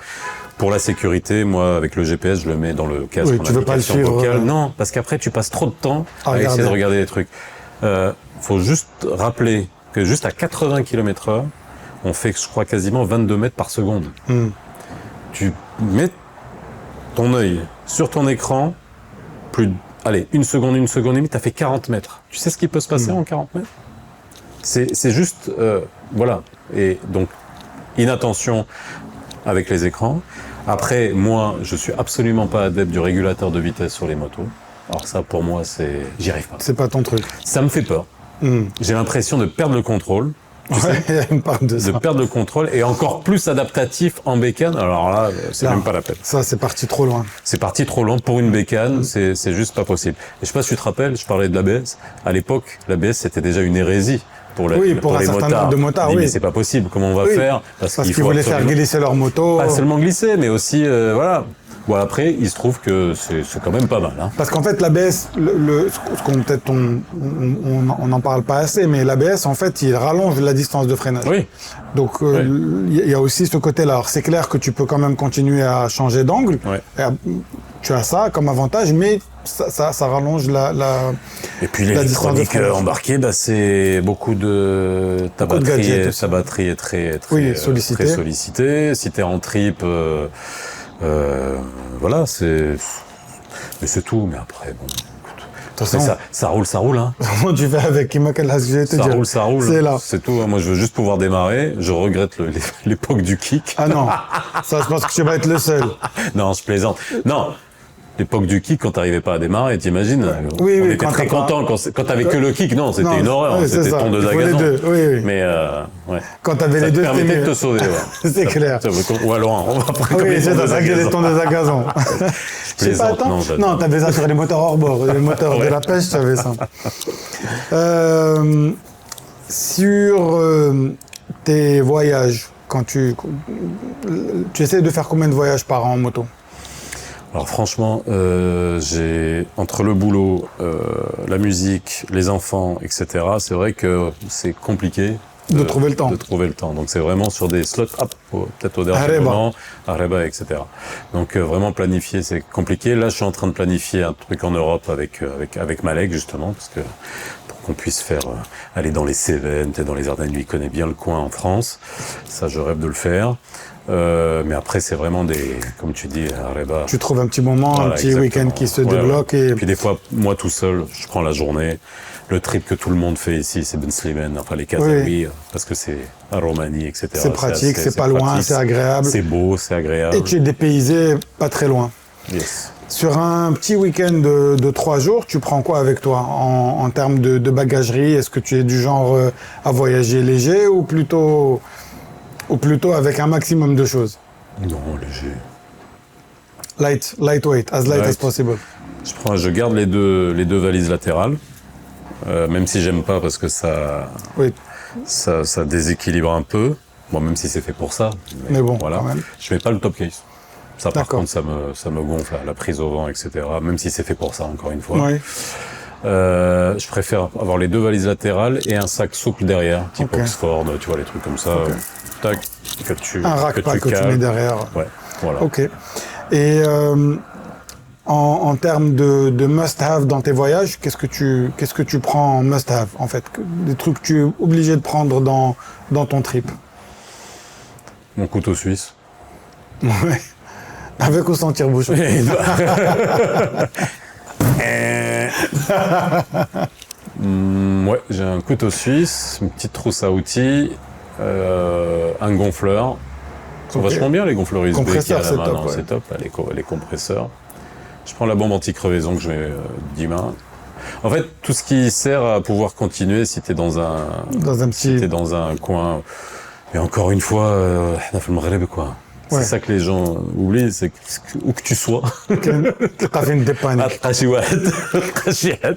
pour la sécurité, moi avec le GPS, je le mets dans le casque. Oui, tu veux pas le suivre. Vocale. Non, parce qu'après tu passes trop de temps à essayer de regarder les trucs. Faut juste rappeler que juste à 80 km/h, on fait, je crois, quasiment 22 mètres par seconde. Tu mets ton œil sur ton écran, une seconde et demie, tu as fait 40 mètres. Tu sais ce qui peut se passer en 40 mètres? C'est juste, voilà. Et donc, inattention avec les écrans. Après, moi, je suis absolument pas adepte du régulateur de vitesse sur les motos. Alors ça, pour moi, j'y arrive pas. C'est pas ton truc. Ça me fait peur. J'ai l'impression de perdre le contrôle. Ouais, il y a une part de ça. De perdre le contrôle et encore plus adaptatif en bécane. Alors là, c'est même pas la peine. Ça, c'est parti trop loin. C'est parti trop loin pour une bécane, c'est juste pas possible. Et je sais pas si tu te rappelles, je parlais de l'ABS. À l'époque, l'ABS, c'était déjà une hérésie. Pour pour un les certain motards. nombre de motards, Mais c'est pas possible, comment on va faire? Parce qu'ils voulaient faire glisser leur moto. Pas seulement glisser, mais aussi, voilà. Bon, après, il se trouve que c'est quand même pas mal. Hein. Parce qu'en fait, l'ABS, ce qu'on peut-être on n'en parle pas assez, mais l'ABS, en fait, il rallonge la distance de freinage. Oui. Donc, il y a aussi ce côté-là. Alors, c'est clair que tu peux quand même continuer à changer d'angle. Ouais. Tu as ça comme avantage, mais ça rallonge la Et puis l'électronique embarquée, bah, c'est beaucoup de... Ta batterie est très sollicitée. Si tu es en trip... voilà, mais c'est tout. Mais après, bon, écoute, ça roule, hein. Tu fais avec Imakalhas, je vais te dire. Ça roule. C'est là. C'est tout. Moi, je veux juste pouvoir démarrer. Je regrette l'époque du kick. Ah non, ça, je pense que tu vas être le seul. Non, je plaisante. Non. L'époque du kick, quand t'arrivais pas à démarrer, t'imagines? Oui, on était très contents quand t'avais que le kick. Non, c'était une horreur. C'était tondeuse à gazon. Oui. Mais, ouais. Quand t'avais les deux, ça te permettait de te sauver, ouais. C'est clair. Ou alors, on va prendre les tondeuses à gazon. Je sais pas, attends. Non, t'avais ça sur les moteurs hors bord. Les moteurs de la pêche, t'avais ça. Sur tes voyages, quand tu essaies de faire combien de voyages par an en moto? Alors franchement, j'ai entre le boulot, la musique, les enfants, etc. C'est vrai que c'est compliqué de trouver le temps. Donc c'est vraiment sur des slots, peut-être au dernier moment, Areba, etc. Donc vraiment planifier, c'est compliqué. Là, je suis en train de planifier un truc en Europe avec Malek justement, parce que pour qu'on puisse faire aller dans les Cévennes, peut-être dans les Ardennes. Lui, il connaît bien le coin en France. Ça, je rêve de le faire. Mais après, c'est vraiment comme tu dis, Areba. Tu trouves un petit moment, voilà, un petit week-end qui se débloque. Et puis des fois, moi tout seul, je prends la journée. Le trip que tout le monde fait ici, c'est Ben Slimane, enfin les Kazaouis, parce que c'est à Roumanie, etc. C'est pratique, c'est pas loin, c'est agréable. C'est beau, c'est agréable. Et tu es dépaysé pas très loin. Yes. Sur un petit week-end de 3 jours, tu prends quoi avec toi en termes de bagagerie? Est-ce que tu es du genre à voyager léger ou plutôt avec un maximum de choses? Non, léger. Lightweight, as light as possible. Je garde les deux valises latérales, même si j'aime pas parce que ça déséquilibre un peu. Bon, même si c'est fait pour ça. Mais bon, voilà. Quand même. Je mets pas le top case. Ça, par contre, ça me gonfle, la prise au vent, etc. Même si c'est fait pour ça, encore une fois. Oui. Je préfère avoir les deux valises latérales et un sac souple derrière, type Oxford, tu vois, les trucs comme ça. Tac, un rack-pack que tu mets derrière. Ouais, voilà. Ok. Et en termes de must-have dans tes voyages, qu'est-ce que tu prends en must-have, en fait? Des trucs que tu es obligé de prendre dans ton trip? Mon couteau suisse. Ouais. Avec ou sans tire-bouchon? Ouais, j'ai un couteau suisse, une petite trousse à outils, un gonfleur. Ils sont vachement bien les gonfleurs USB qu'il y a à la main. C'est top, les compresseurs. Je prends la bombe anti-crevaison que je mets 10 mains. En fait, tout ce qui sert à pouvoir continuer si t'es dans un coin. Mais encore une fois, on a fait le Maghreb, quoi. C'est ça que les gens oublient, c'est où que tu sois. تلقى فين ديبانيك. تلقى شي حد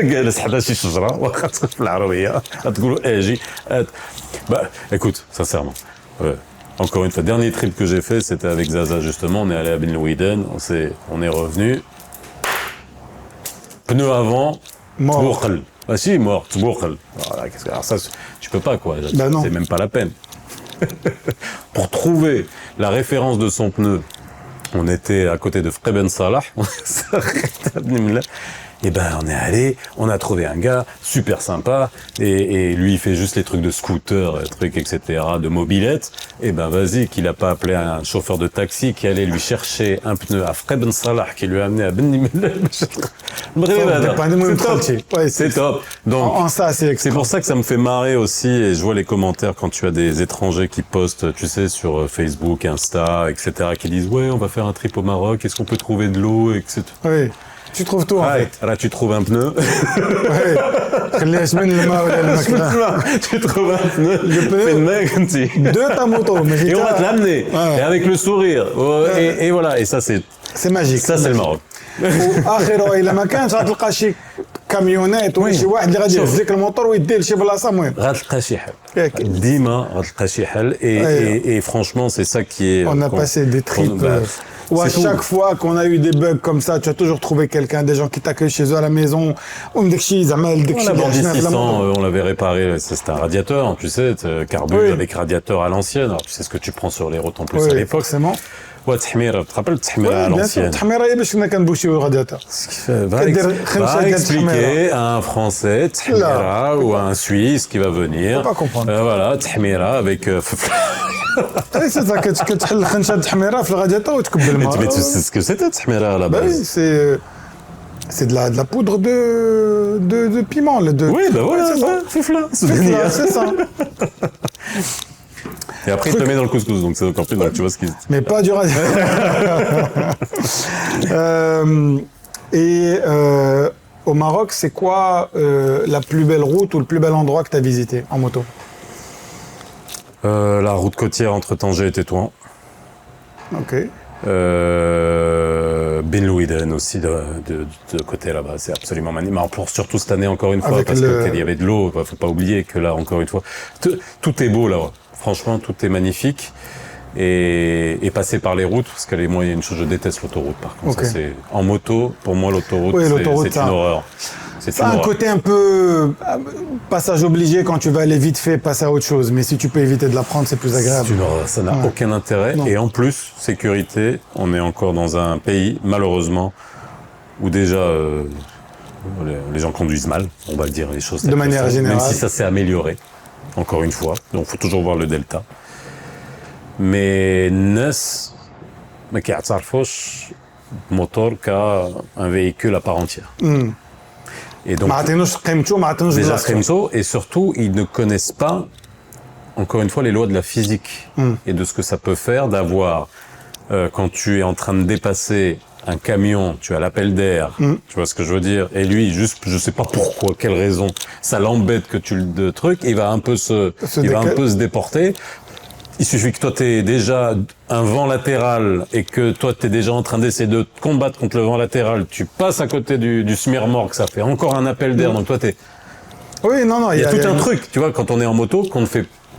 جالس حدا شي شجره واخا في العربيه تقول اجي. Bah, écoute, sincèrement. Encore une fois, dernier trip que j'ai fait, c'était avec Zaza justement. On est allé à Ben Louiden, on est revenu. Pneu avant, tboukhel. Ah si, mort, tboukhel. Alors ça, tu peux pas quoi. Bah non. C'est même pas la peine. Pour trouver la référence de son pneu, on était à côté de Freben Salah. Et ben on est allé, on a trouvé un gars super sympa et lui il fait juste les trucs de scooter, trucs etc. de mobilette. Et ben vas-y qu'il a pas appelé un chauffeur de taxi qui allait lui chercher un pneu à Freben Salah qui lui a amené à Ben C'est top. Donc, c'est pour ça que ça me fait marrer aussi, et je vois les commentaires quand tu as des étrangers qui postent, tu sais, sur Facebook, Insta, etc., qui disent, ouais, on va faire un trip au Maroc, est-ce qu'on peut trouver de l'eau, etc. Oui. Tu trouves tout, en fait. Là, tu trouves un pneu. Oui. Tu trouves un pneu. De ta moto. Et on va te l'amener. Et avec le sourire. Et voilà. Et ça, c'est magique. Ça, c'est le Maroc. واخر الى ما كانش غتلقى شي كاميونات ولا شي واحد اللي غادي يهز لك الموتور ويديه لشي بلاصه المهم غتلقى شي حل ديما غتلقى شي حل et franchement c'est ça qui est on a passé des trips où à chaque fois qu'on a eu des bugs comme ça, tu as toujours trouvé quelqu'un, des gens qui t'accueillent chez eux à la maison. La Bandit 600, on l'avait réparé, c'était un radiateur, tu sais, carbu avec radiateur à l'ancienne. Alors tu sais ce que tu prends sur les routes en plus à l'époque. Forcément. Ouais, تحميرة, tu te rappelles تحميرة à l'ancienne. تحميرة هي باش كنا كنبوشيو الرادياتور. Va expliquer à un Français تحميرة ou à un Suisse qui va venir. Pas comprendre. Voilà, تحميرة avec Oui, c'est ça, كتحل الخنشة تحميرة في الرادياتور وتكب الماء. Mais tu sais ce que c'était تحميرة à la base. Oui, c'est de la poudre de piment. Oui, ben voilà, c'est ça. Et après, il te met dans le couscous, donc c'est encore plus drôle, tu vois ce qu'il dit. Mais pas du radiateur. Au Maroc, c'est quoi la plus belle route ou le plus bel endroit que tu as visité en moto? La route côtière entre Tanger et Tétouan. Ok. Ben Louiden aussi de côté là-bas, c'est absolument magnifique. Mais pour surtout cette année encore une fois, parce qu'il y avait de l'eau, faut pas oublier que là encore une fois, tout est beau là. Franchement, tout est magnifique et passer par les routes, parce que moi, il y a une chose, je déteste l'autoroute. Par contre, ça, c'est en moto. Pour moi, l'autoroute, c'est une horreur. C'est un côté un peu passage obligé quand tu vas aller vite fait, passer à autre chose. Mais si tu peux éviter de la prendre, c'est plus agréable. C'est une horreur, ça n'a aucun intérêt. Non. Et en plus, sécurité, on est encore dans un pays, malheureusement, où déjà les gens conduisent mal, on va le dire les choses. De manière générale. Même si ça s'est amélioré, encore une fois. Donc, il faut toujours voir le delta. Mais Nes, ما كيعترفوش moteur qu'a un véhicule à part entière. Et donc, déjà et surtout, ils ne connaissent pas, encore une fois, les lois de la physique et de ce que ça peut faire d'avoir, quand tu es en train de dépasser un camion, tu as l'appel d'air, tu vois ce que je veux dire, et lui, juste, je sais pas pourquoi, quelle raison, ça l'embête que tu le truc, il va un peu se déporter. Il suffit que toi, tu aies déjà un vent latéral et que toi, tu es déjà en train d'essayer de combattre contre le vent latéral. Tu passes à côté du smirmorgue, ça fait encore un appel d'air. Donc toi, Oui, non. Il y a tout un truc, tu vois, quand on est en moto,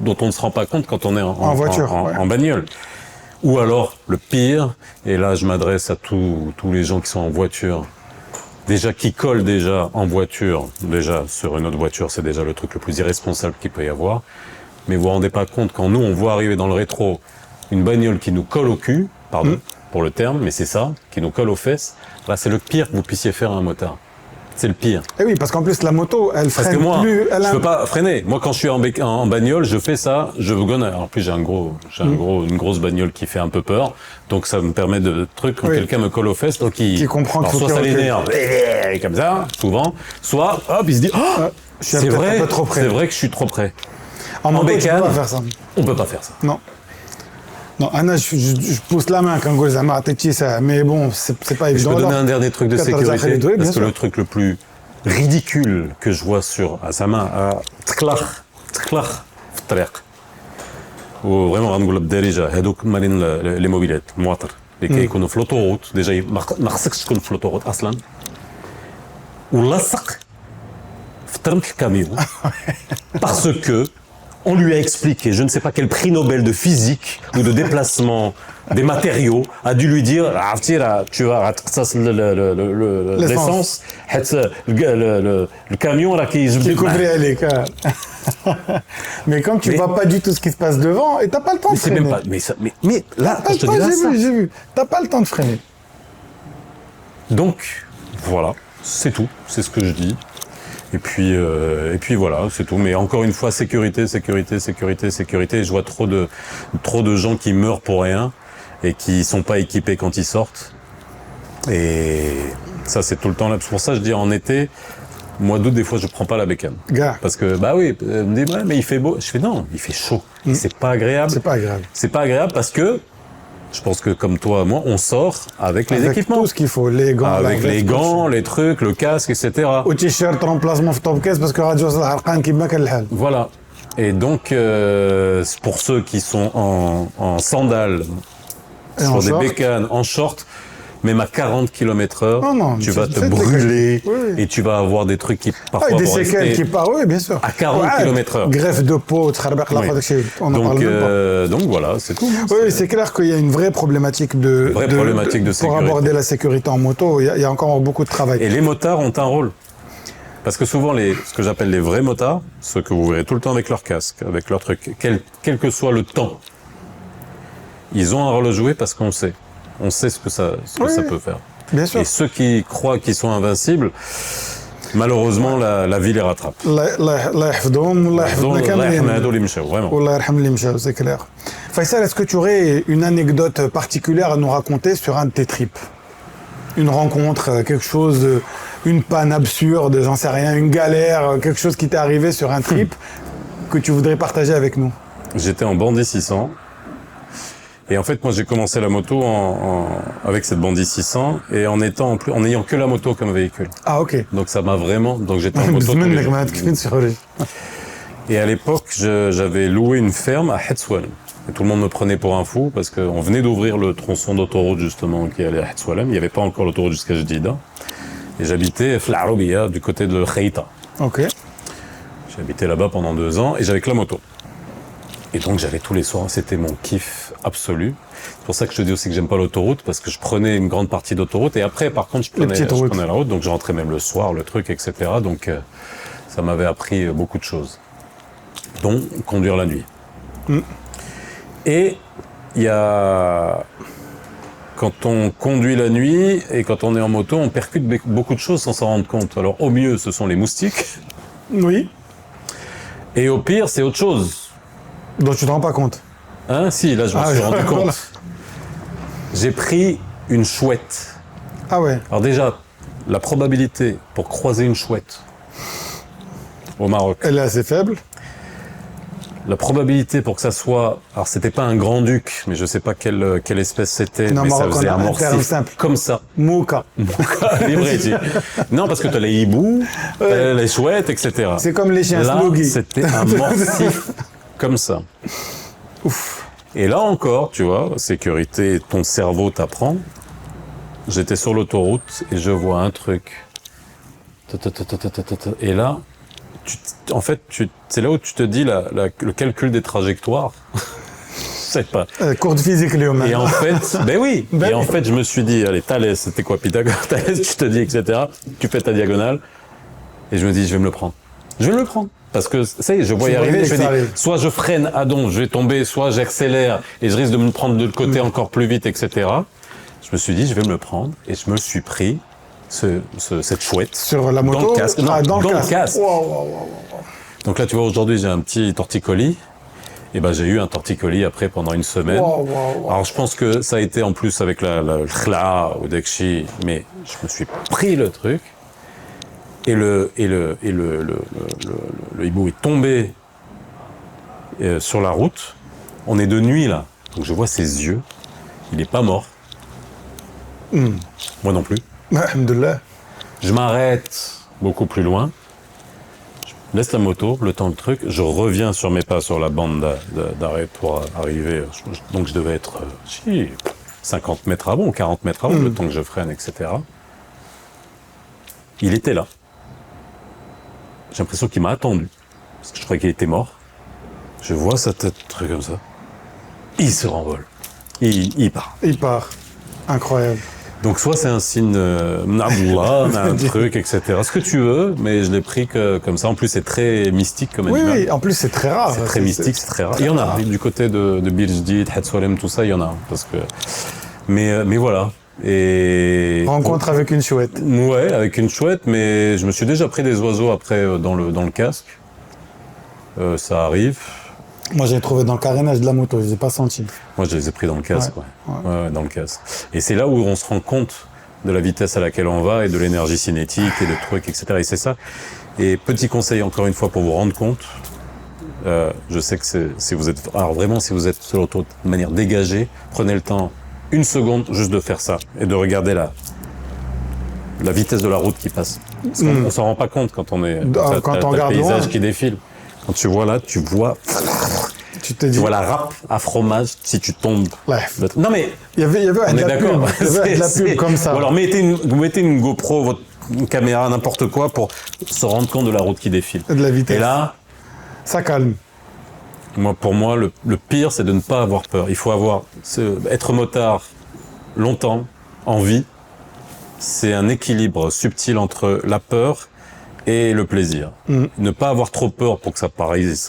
dont on ne se rend pas compte quand on est en voiture, en bagnole. Ou alors, le pire, et là, je m'adresse à tous les gens qui sont en voiture. Déjà, qui collent déjà en voiture, déjà, sur une autre voiture, c'est déjà le truc le plus irresponsable qu'il peut y avoir. Mais vous vous rendez pas compte, quand nous, on voit arriver dans le rétro une bagnole qui nous colle au cul, pardon pour le terme, mais c'est ça, qui nous colle aux fesses, là, c'est le pire que vous puissiez faire à un motard. C'est le pire. Et oui, parce qu'en plus, la moto, elle freine parce que moi, plus. Je peux pas freiner. Moi, quand je suis en bagnole, je fais ça, je gonne. En plus, j'ai une grosse bagnole qui fait un peu peur. Donc, ça me permet de trucs quand quelqu'un me colle aux fesses, donc qui comprend que soit ça l'énerve, comme ça, souvent, soit, hop, il se dit, oh, c'est vrai que je suis trop près. En bécane, on peut pas faire ça. On peut pas faire ça. Non. Non, Anna, je pousse la main quand je dis ça, mais bon, c'est pas évident. Je peux donner un dernier truc de sécurité, parce que le truc le plus ridicule que je vois sur sa main, تكلخ في الطريق. وفريمون غنقول لك بالدارجه هذوك مالين لي موبيلات المواطر اللي كيكونوا في لوطوروت ديجا ما خصكش تكون في لوطوروت اصلا ولصق في ترمت الكاميون parce que on lui a expliqué, je ne sais pas quel prix Nobel de physique ou de déplacement des matériaux a dû lui dire tu vas l'essence, le camion là qui mais comme tu vois pas du tout ce qui se passe devant et t'as pas le temps de freiner. Mais là, je te dis là, j'ai vu, t'as pas le temps de freiner. Donc voilà, c'est tout, c'est ce que je dis. Et puis voilà, c'est tout. Mais encore une fois, sécurité. Je vois trop de gens qui meurent pour rien et qui sont pas équipés quand ils sortent. Et Ça, c'est tout le temps là. C'est pour ça que je dis en été, mois d'août, des fois, je prends pas la bécane. Gars. Parce que, bah oui, elle me dit, ouais, mais il fait beau. Je fais, non, il fait chaud. C'est pas agréable. C'est pas agréable. C'est pas agréable parce que, je pense que comme toi, moi, on sort avec les équipements. Tout ce qu'il faut, les gants. Avec les gants, les trucs, le casque, etc. Au t-shirt, remplacement de top case parce que Radio Harqan qui m'a quel hal. Voilà. Et donc, pour ceux qui sont en sandales, sur des bécanes, en short, même à 40 km/h, tu vas te brûler et tu vas avoir des trucs qui parfois des séquelles qui partent, oui, bien sûr. À 40 km/h. Greffe de peau, on en parle même pas. Donc voilà, c'est tout. Oui, c'est clair qu'il y a une vraie problématique de sécurité. Pour aborder la sécurité en moto, il y a encore beaucoup de travail. Et les motards ont un rôle. Parce que souvent, ce que j'appelle les vrais motards, ceux que vous verrez tout le temps avec leur casque, avec leur truc, quel que soit le temps, ils ont un rôle à jouer parce qu'on sait. On sait ce que ça peut faire. Bien sûr. Et ceux qui croient qu'ils sont invincibles, malheureusement, la vie les rattrape. C'est clair. Faisal, est-ce que tu aurais une anecdote particulière à nous raconter sur un de tes trips? Une rencontre, quelque chose, une panne absurde, j'en sais rien, une galère, quelque chose qui t'est arrivé sur un trip que tu voudrais partager avec nous? J'étais en Bandit 600. Et en fait, moi, j'ai commencé la moto avec cette Bandit 600 et en ayant que la moto comme véhicule. Ah, ok. Donc ça m'a vraiment, donc j'étais en moto. Et à l'époque, j'avais loué une ferme à Het'Swalem. Et tout le monde me prenait pour un fou parce qu'on venait d'ouvrir le tronçon d'autoroute justement qui allait à Het'Swalem. Il n'y avait pas encore l'autoroute jusqu'à Jdida. Et j'habitais Flaroubia du côté de Khaïta. Ok. J'ai habité là-bas pendant 2 ans et j'avais que la moto. Et donc j'avais tous les soirs, c'était mon kiff absolu. C'est pour ça que je te dis aussi que j'aime pas l'autoroute, parce que je prenais une grande partie d'autoroute, et après par contre je prenais la route, donc je rentrais même le soir, le truc, etc. Donc ça m'avait appris beaucoup de choses, dont conduire la nuit. Et il y a... Quand on conduit la nuit, et quand on est en moto, on percute beaucoup de choses sans s'en rendre compte. Alors au mieux, ce sont les moustiques. Oui. Et au pire, c'est autre chose. Donc tu te rends pas compte? Hein? Si, là je me suis rendu compte. J'ai pris une chouette. Ah ouais. Alors déjà, la probabilité pour croiser une chouette au Maroc. Elle est assez faible. La probabilité pour que ça soit... Alors c'était pas un grand-duc, mais je sais pas quelle espèce c'était, mais Maroc, ça faisait un morcif comme ça. Mouka. Non, parce que t'as les hiboux, les chouettes, etc. C'est comme les chiens Sloggy. C'était un morcif comme ça. Ouf. Et là encore, tu vois, sécurité, ton cerveau t'apprend. J'étais sur l'autoroute et je vois un truc. Et là, c'est là où tu te dis le calcul des trajectoires. Je sais pas. Cours de physique, Léo. Et en fait, ben oui. Et en fait, je me suis dit, allez, Thalès, c'était quoi Pythagore, Thalès, tu te dis, etc. Tu fais ta diagonale. Et je me dis, je vais me le prendre. Je vais me le prendre. Parce que, ça y est, je vois y arriver. Je me dis, soit je freine à don, je vais tomber, soit j'accélère et je risque de me prendre de l'autre côté encore plus vite, etc. Je me suis dit, je vais me le prendre. Et je me suis pris cette chouette. Sur la moto? Dans le casque. Non, dans le casque. Wow. Donc là, tu vois, aujourd'hui, j'ai un petit torticolis. Et ben, j'ai eu un torticolis après pendant une semaine. Wow. Alors, je pense que ça a été en plus avec le khla ou dekshi, mais je me suis pris le truc. Et le hibou est tombé sur la route. On est de nuit, là. Donc, je vois ses yeux. Il n'est pas mort. Moi non plus. Alhamdoulilah. Je m'arrête beaucoup plus loin. Je laisse la moto, le temps, le truc. Je reviens sur mes pas sur la bande d'arrêt pour arriver. Donc, je devais être 50 mètres avant, 40 mètres avant, le temps que je freine, etc. Il était là. J'ai l'impression qu'il m'a attendu. Parce que je croyais qu'il était mort. Je vois sa tête, truc comme ça. Il se renvole. Il part. Il part. Incroyable. Donc soit c'est un signe un truc, etc. Ce que tu veux, mais je l'ai pris comme ça. En plus, c'est très mystique comme animal. Oui, en plus, c'est très rare. C'est très mystique, c'est très rare. Il y en a. Du côté de Biljdi, Het'Swalem, tout ça, il y en a. Parce que... mais voilà. Et rencontre avec une chouette. Ouais, avec une chouette, mais je me suis déjà pris des oiseaux après dans le casque. Ça arrive. Moi, j'ai trouvé dans le carénage de la moto, je les ai pas sentis. Moi, je les ai pris dans le casque, ouais, dans le casque. Et c'est là où on se rend compte de la vitesse à laquelle on va et de l'énergie cinétique et de trucs, etc. Et c'est ça. Et petit conseil encore une fois pour vous rendre compte, je sais que si vous êtes sur l'autoroute de manière dégagée, prenez le temps, 1 seconde juste de faire ça et de regarder la vitesse de la route qui passe. Parce qu'on s'en rend pas compte quand on est quand on regarde le paysage loin. qui défile. Quand tu vois là, tu vois la râpe à fromage si tu tombes. Ouais. Non mais il y avait on est d'accord. de la pub comme ça. Ou alors vous mettez une GoPro, une caméra, n'importe quoi pour se rendre compte de la route qui défile. De la vitesse. Et là, ça calme. Pour moi, le pire, c'est de ne pas avoir peur. Il faut être motard longtemps, en vie. C'est un équilibre subtil entre la peur et le plaisir. Ne pas avoir trop peur pour que ça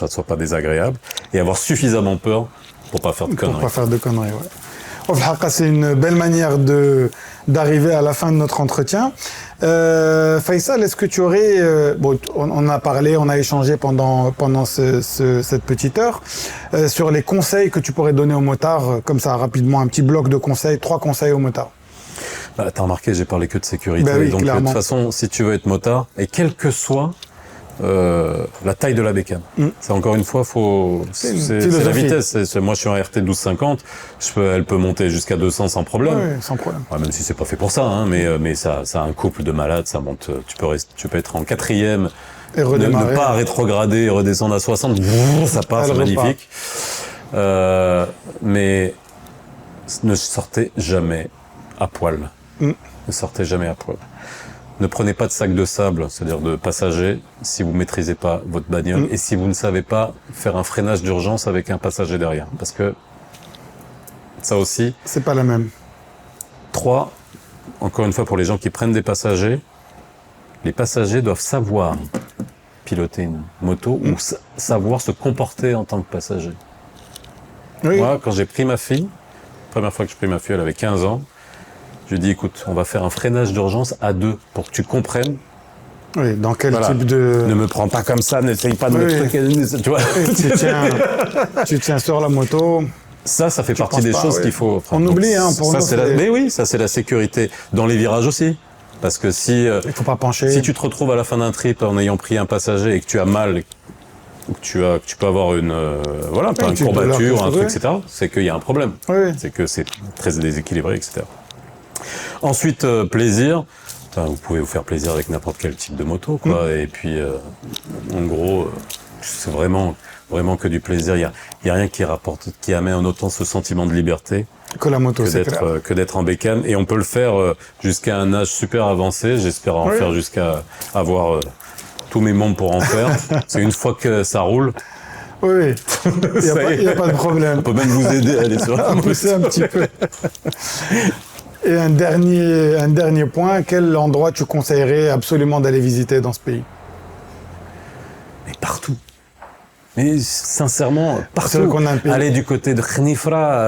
soit pas désagréable, et avoir suffisamment peur pour pas faire de conneries. Pour pas faire de conneries, ouais. C'est une belle manière d'arriver à la fin de notre entretien. Faisal, est-ce que tu aurais... on a parlé, on a échangé pendant cette petite heure sur les conseils que tu pourrais donner aux motards, comme ça, rapidement, un petit bloc de conseils, 3 conseils aux motards. T'as remarqué, j'ai parlé que de sécurité. Oui, donc clairement. de toute façon, si tu veux être motard, et quelle que soit la taille de la bécane, c'est encore une fois, c'est la vitesse. Moi, je suis en RT 1250, elle peut monter jusqu'à 200 sans problème. Oui, sans problème. Ouais, même si c'est pas fait pour ça, hein, mais ça a un couple de malades, ça monte. Tu peux être en 4e, et redémarrer. Ne pas rétrograder et redescendre à 60, ça passe, c'est magnifique. Mais ne sortez jamais à poil. Ne sortez jamais à poil. Ne prenez pas de sac de sable, c'est-à-dire de passager, si vous maîtrisez pas votre bagnole et si vous ne savez pas faire un freinage d'urgence avec un passager derrière. Parce que ça aussi... C'est pas la même. 3, encore une fois pour les gens qui prennent des passagers, les passagers doivent savoir piloter une moto ou savoir se comporter en tant que passager. Oui. Moi, quand j'ai pris ma fille, première fois que j'ai pris ma fille, elle avait 15 ans, je lui ai dit, écoute, on va faire un freinage d'urgence à 2 pour que tu comprennes. Oui, dans quel type de... Ne me prends pas comme ça, n'essaye pas de me truquer, tu vois. Tu tiens sur la moto. Ça fait partie des choses qu'il faut... On oublie, hein, pour nous. Mais oui, ça c'est la sécurité. Dans les virages aussi. Parce que il faut pas pencher. Si tu te retrouves à la fin d'un trip en ayant pris un passager et que tu as mal, tu peux avoir une courbature, un truc, etc., c'est qu'il y a un problème. Oui. C'est que c'est très déséquilibré, etc. Ensuite, plaisir. Vous pouvez vous faire plaisir avec n'importe quel type de moto, quoi. Et puis, en gros, c'est vraiment que du plaisir. Il y a rien qui amène autant ce sentiment de liberté que la moto, que d'être en bécane. Et on peut le faire jusqu'à un âge super avancé. J'espère en faire jusqu'à avoir tous mes membres pour en faire. C'est une fois que ça roule. Oui, il n'y a pas de problème. On peut même vous aider à aller sur la moto. Pousser un petit peu. Et un dernier point, quel endroit tu conseillerais absolument d'aller visiter dans ce pays? Mais partout. Mais sincèrement, partout. Aller du côté de Khenifra,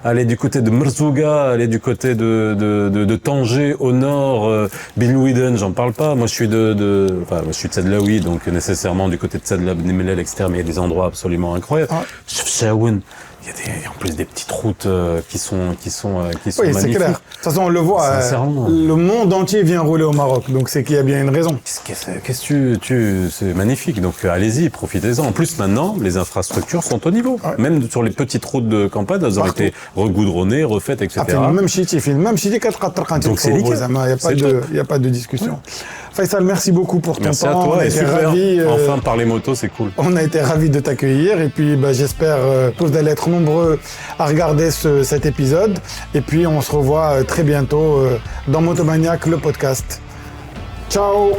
aller du côté de Merzouga, aller du côté de Tanger au nord, Bilouiden, j'en parle pas. Moi, je suis de Tzadlaoui, donc nécessairement du côté de Tzadla, Bnei Mellel, etc. Mais il y a des endroits absolument incroyables. Chefchaouen. Il y a en plus des petites routes qui sont oui, magnifiques. C'est clair. De toute façon, on le voit. Le monde entier vient rouler au Maroc, donc c'est qu'il y a bien une raison. C'est magnifique. Donc allez-y, profitez-en. En plus, maintenant, les infrastructures sont au niveau. Ouais. Même sur les petites routes de campagne, elles ont été regoudronnées, refaites, etc. Même Chiti, donc c'est nickel. Il n'y a pas de discussion. Faisal, merci beaucoup pour ton temps. Merci à toi. Et super. Enfin, parler moto, c'est cool. On a été ravis de t'accueillir. Et puis, j'espère que vous allez être nombreux à regarder cet épisode. Et puis, on se revoit très bientôt dans Motomaniac, le podcast. Ciao!